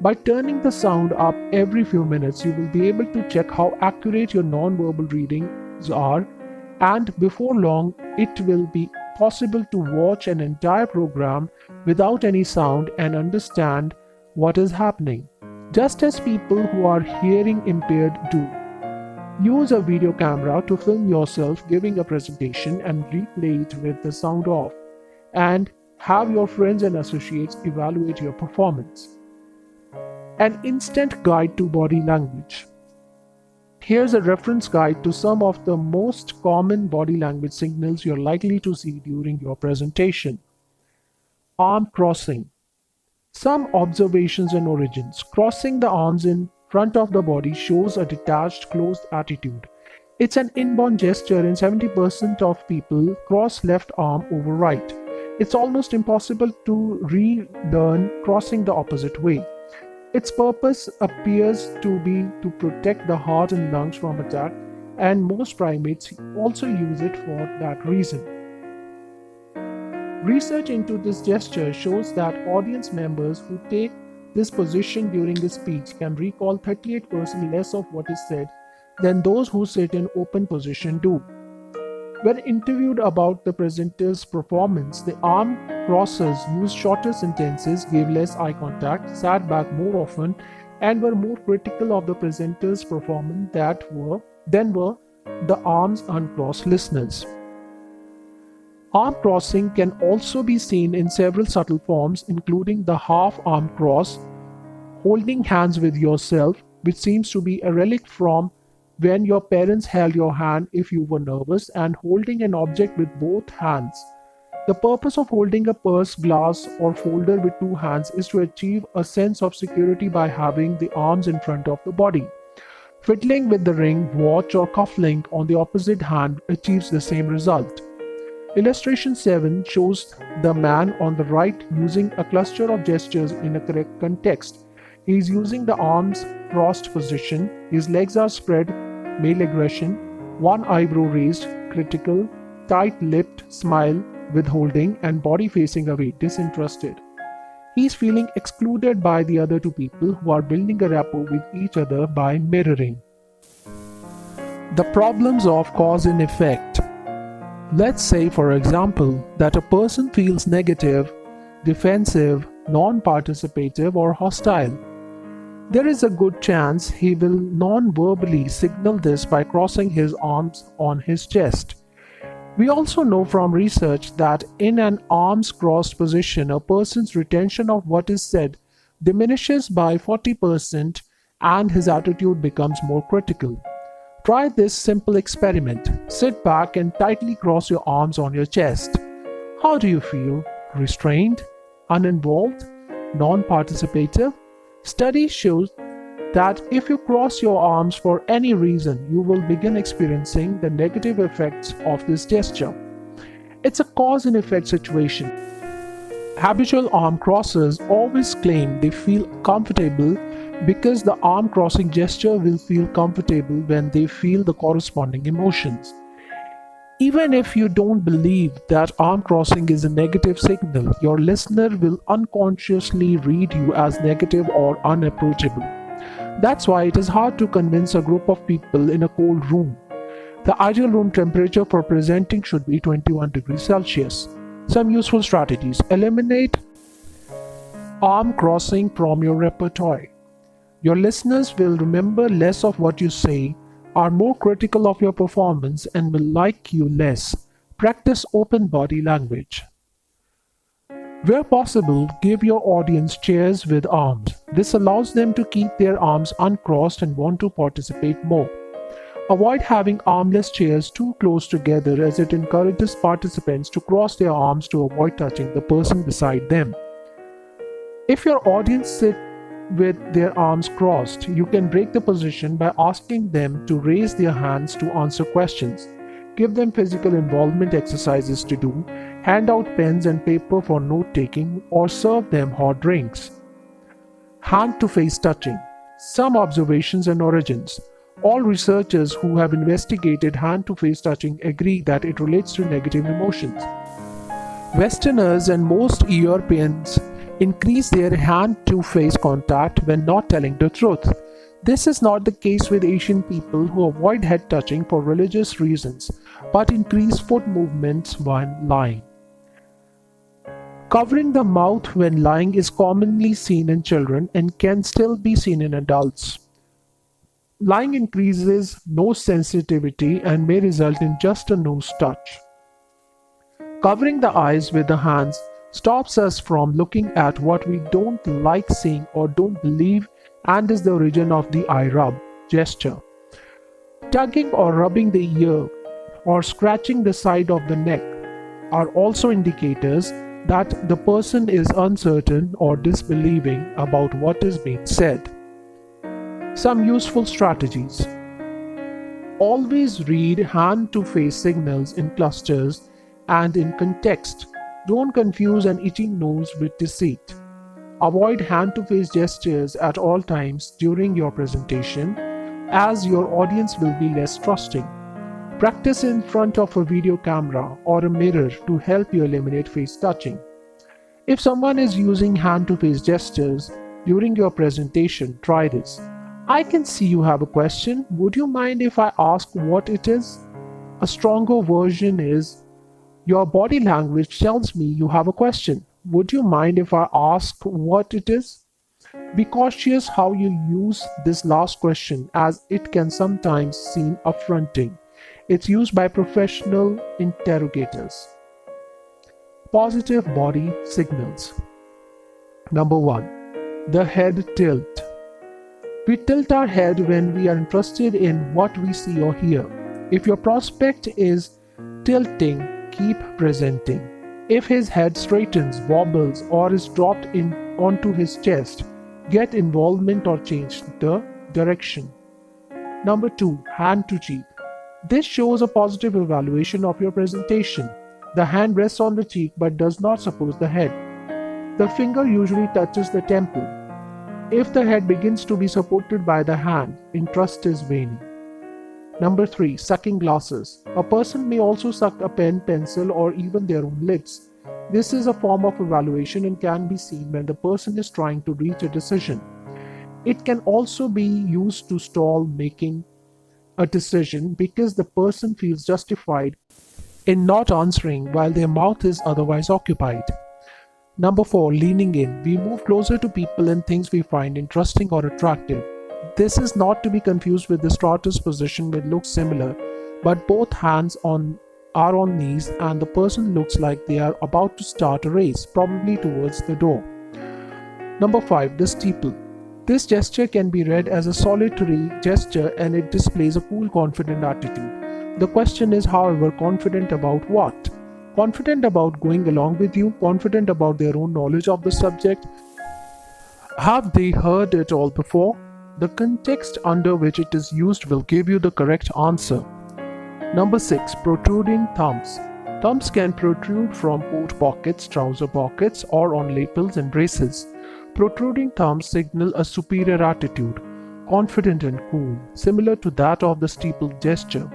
By turning the sound up every few minutes, you will be able to check how accurate your non-verbal readings are, and before long, it will be possible to watch an entire program without any sound and understand what is happening, just as people who are hearing impaired do. Use a video camera to film yourself giving a presentation and replay it with the sound off, and have your friends and associates evaluate your performance. An instant guide to body language. Here's a reference guide to some of the most common body language signals you're likely to see during your presentation. Arm crossing. Some observations and origins. Crossing the arms in front of the body shows a detached, closed attitude. It's an inborn gesture in 70% of people cross left arm over right. It's almost impossible to relearn crossing the opposite way. Its purpose appears to be to protect the heart and lungs from attack, and most primates also use it for that reason. Research into this gesture shows that audience members who take this position during a speech can recall 38% less of what is said than those who sit in open position do. When interviewed about the presenter's performance, the arm crossers used shorter sentences, gave less eye contact, sat back more often, and were more critical of the presenter's performance than were the arms uncrossed listeners. Arm crossing can also be seen in several subtle forms, including the half-arm cross, holding hands with yourself, which seems to be a relic from when your parents held your hand if you were nervous, and holding an object with both hands. The purpose of holding a purse, glass, or folder with two hands is to achieve a sense of security by having the arms in front of the body. Fiddling with the ring, watch, or cufflink on the opposite hand achieves the same result. Illustration 7 shows the man on the right using a cluster of gestures in a correct context. He is using the arms crossed position, his legs are spread, male aggression, one eyebrow raised, critical, tight-lipped smile, withholding, and body facing away, disinterested. He is feeling excluded by the other two people who are building a rapport with each other by mirroring. The problems of cause and effect. Let's say, for example, that a person feels negative, defensive, non-participative, or hostile. There is a good chance he will non-verbally signal this by crossing his arms on his chest. We also know from research that in an arms crossed position, a person's retention of what is said diminishes by 40% and his attitude becomes more critical. Try this simple experiment. Sit back and tightly cross your arms on your chest. How do you feel? Restrained? Uninvolved? Non-participative? Study shows that if you cross your arms for any reason, you will begin experiencing the negative effects of this gesture. It's a cause and effect situation. Habitual arm crossers always claim they feel comfortable because the arm crossing gesture will feel comfortable when they feel the corresponding emotions. Even if you don't believe that arm crossing is a negative signal, your listener will unconsciously read you as negative or unapproachable. That's why it is hard to convince a group of people in a cold room. The ideal room temperature for presenting should be 21 degrees Celsius. Some useful strategies. Eliminate arm crossing from your repertoire. Your listeners will remember less of what you say, are more critical of your performance, and will like you less. Practice open body language. Where possible, give your audience chairs with arms. This allows them to keep their arms uncrossed and want to participate more. Avoid having armless chairs too close together, as it encourages participants to cross their arms to avoid touching the person beside them. If your audience sit with their arms crossed, you can break the position by asking them to raise their hands to answer questions. Give them physical involvement exercises to do, hand out pens and paper for note-taking, or serve them hot drinks. Hand-to-face touching. Some observations and origins. All researchers who have investigated hand-to-face touching agree that it relates to negative emotions. Westerners and most Europeans increase their hand-to-face contact when not telling the truth. This is not the case with Asian people, who avoid head touching for religious reasons, but increase foot movements when lying. Covering the mouth when lying is commonly seen in children and can still be seen in adults. Lying increases nose sensitivity and may result in just a nose touch. Covering the eyes with the hands stops us from looking at what we don't like seeing or don't believe, and is the origin of the eye rub gesture. Tugging or rubbing the ear or scratching the side of the neck are also indicators that the person is uncertain or disbelieving about what is being said. Some useful strategies. Always read hand-to-face signals in clusters and in context. Don't confuse an itching nose with deceit. Avoid hand-to-face gestures at all times during your presentation, as your audience will be less trusting. Practice in front of a video camera or a mirror to help you eliminate face touching. If someone is using hand-to-face gestures during your presentation, try this. I can see you have a question. Would you mind if I ask what it is? A stronger version is, your body language tells me you have a question. Would you mind if I ask what it is? Be cautious how you use this last question, as it can sometimes seem affronting. It's used by professional interrogators. Positive body signals. Number 1. The head tilt. We tilt our head when we are interested in what we see or hear. If your prospect is tilting, keep presenting. If his head straightens, wobbles, or is dropped in onto his chest, get involvement or change the direction. Number 2. Hand to cheek. This shows a positive evaluation of your presentation. The hand rests on the cheek but does not support the head. The finger usually touches the temple. If the head begins to be supported by the hand, interest is waning. Number 3. Sucking glasses. A person may also suck a pen, pencil, or even their own lips. This is a form of evaluation and can be seen when the person is trying to reach a decision. It can also be used to stall making a decision because the person feels justified in not answering while their mouth is otherwise occupied. Number 4. Leaning in. We move closer to people and things we find interesting or attractive. This is not to be confused with the stratus position, which looks similar, but both hands are on knees and the person looks like they are about to start a race, probably towards the door. Number 5. The steeple. This gesture can be read as a solitary gesture and it displays a cool, confident attitude. The question is, however, confident about what? Confident about going along with you? Confident about their own knowledge of the subject? Have they heard it all before? The context under which it is used will give you the correct answer. Number 6. Protruding thumbs. Thumbs can protrude from coat pockets, trouser pockets, or on lapels and braces. Protruding thumbs signal a superior attitude, confident and cool, similar to that of the steeple gesture.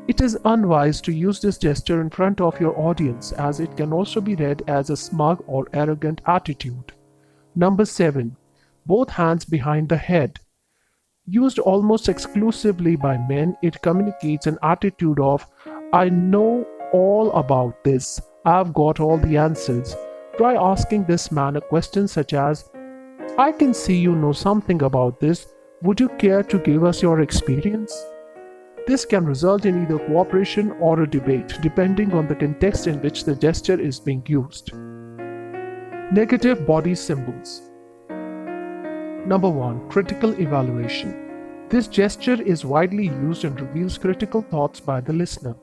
It is unwise to use this gesture in front of your audience, as it can also be read as a smug or arrogant attitude. Number 7. Both hands behind the head. Used almost exclusively by men, it communicates an attitude of, I know all about this, I've got all the answers. Try asking this man a question such as, I can see you know something about this, would you care to give us your experience? This can result in either cooperation or a debate, depending on the context in which the gesture is being used. Negative body symbols. Number 1. Critical evaluation. This gesture is widely used and reveals critical thoughts by the listener.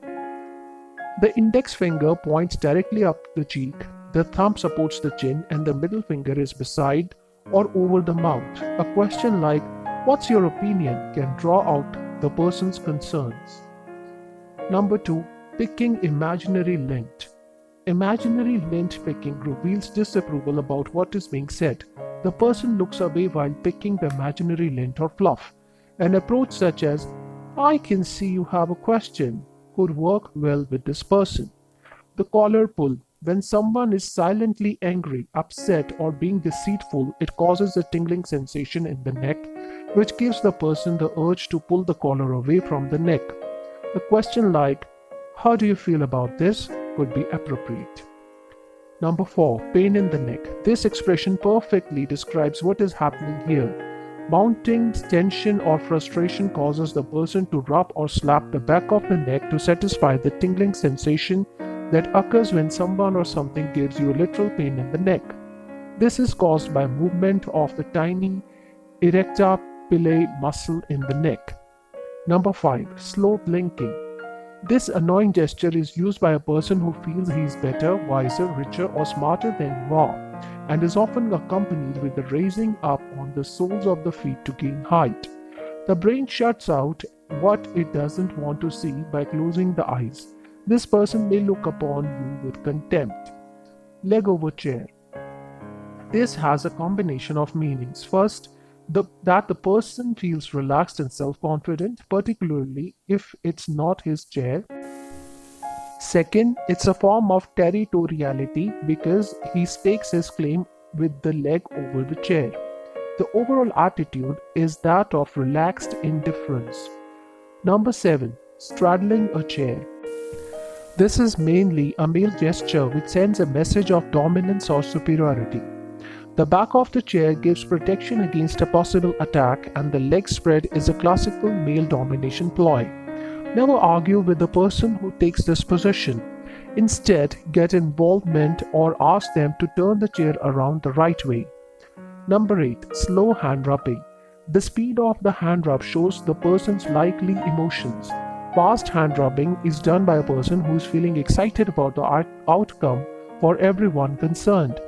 The index finger points directly up the cheek, the thumb supports the chin, and the middle finger is beside or over the mouth. A question like, what's your opinion, can draw out the person's concerns. Number 2. Picking imaginary lint. Imaginary lint picking reveals disapproval about what is being said. The person looks away while picking the imaginary lint or fluff. An approach such as, I can see you have a question, could work well with this person. The collar pull. When someone is silently angry, upset, or being deceitful, it causes a tingling sensation in the neck, which gives the person the urge to pull the collar away from the neck. A question like, how do you feel about this, could be appropriate. Number 4. Pain in the neck. This expression perfectly describes what is happening here. Mounting tension or frustration causes the person to rub or slap the back of the neck to satisfy the tingling sensation that occurs when someone or something gives you a literal pain in the neck. This is caused by movement of the tiny erector pili muscle in the neck. Number 5. Slow blinking. This annoying gesture is used by a person who feels he is better, wiser, richer, or smarter than you are, and is often accompanied with the raising up on the soles of the feet to gain height. The brain shuts out what it doesn't want to see by closing the eyes. This person may look upon you with contempt. Leg over chair. This has a combination of meanings. First, that the person feels relaxed and self-confident, particularly if it's not his chair. Second, it's a form of territoriality because he stakes his claim with the leg over the chair. The overall attitude is that of relaxed indifference. Number 7. Straddling a chair. This is mainly a male gesture which sends a message of dominance or superiority. The back of the chair gives protection against a possible attack, and the leg spread is a classical male domination ploy. Never argue with the person who takes this position. Instead, get involvement or ask them to turn the chair around the right way. Number 8. Slow hand rubbing. The speed of the hand rub shows the person's likely emotions. Fast hand rubbing is done by a person who is feeling excited about the outcome for everyone concerned.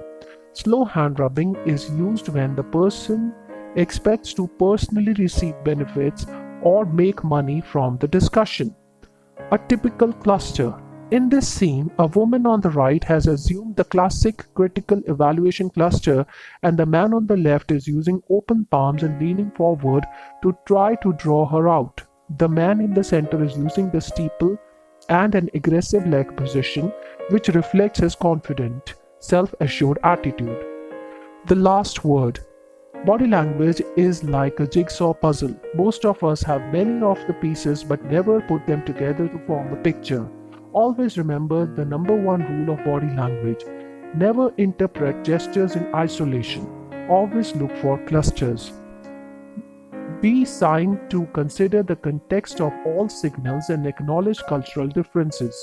Slow hand rubbing is used when the person expects to personally receive benefits or make money from the discussion. A typical cluster. In this scene, a woman on the right has assumed the classic critical evaluation cluster, and the man on the left is using open palms and leaning forward to try to draw her out. The man in the center is using the steeple and an aggressive leg position, which reflects his confident, self-assured attitude. The last word. Body language is like a jigsaw puzzle. Most of us have many of the pieces but never put them together to form a picture. Always remember the number one rule of body language. Never interpret gestures in isolation. Always look for clusters. Be signed to consider the context of all signals and acknowledge cultural differences.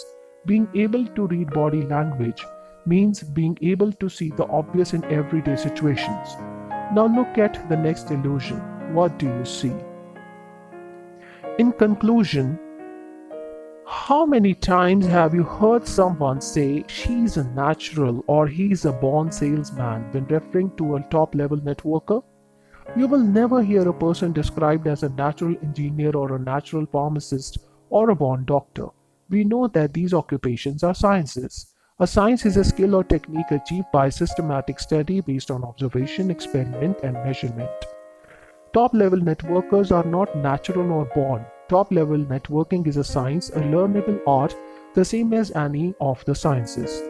Being able to read body language means being able to see the obvious in everyday situations. Now look at the next illusion. What do you see? In conclusion, how many times have you heard someone say she's a natural or he's a born salesman when referring to a top-level networker? You will never hear a person described as a natural engineer or a natural pharmacist or a born doctor. We know that these occupations are sciences. A science is a skill or technique achieved by systematic study based on observation, experiment, and measurement. Top-level networkers are not natural or born. Top-level networking is a science, a learnable art, the same as any of the sciences.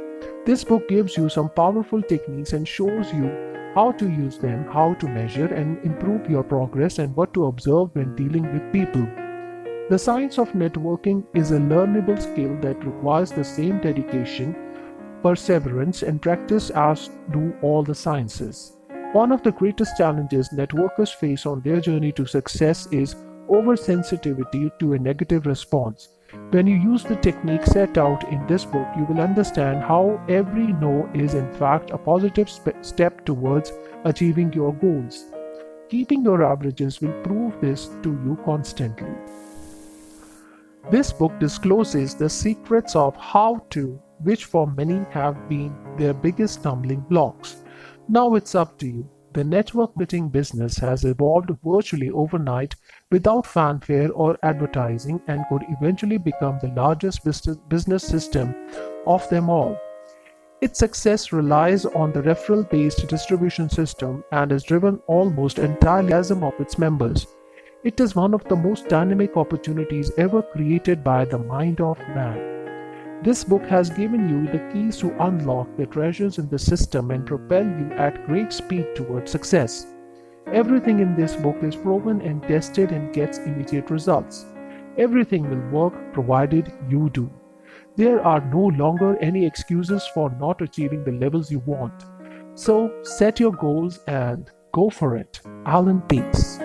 This book gives you some powerful techniques and shows you how to use them, how to measure and improve your progress, and what to observe when dealing with people. The science of networking is a learnable skill that requires the same dedication, perseverance, and practice as do all the sciences. One of the greatest challenges networkers face on their journey to success is oversensitivity to a negative response. When you use the technique set out in this book, you will understand how every no is in fact a positive step towards achieving your goals. Keeping your averages will prove this to you constantly. This book discloses the secrets of how to, which for many have been their biggest stumbling blocks. Now it's up to you. The network marketing business has evolved virtually overnight without fanfare or advertising and could eventually become the largest business system of them all. Its success relies on the referral-based distribution system and is driven almost entirely by the enthusiasm of its members. It is one of the most dynamic opportunities ever created by the mind of man. This book has given you the keys to unlock the treasures in the system and propel you at great speed towards success. Everything in this book is proven and tested and gets immediate results. Everything will work provided you do. There are no longer any excuses for not achieving the levels you want. So set your goals and go for it. Allan Pease.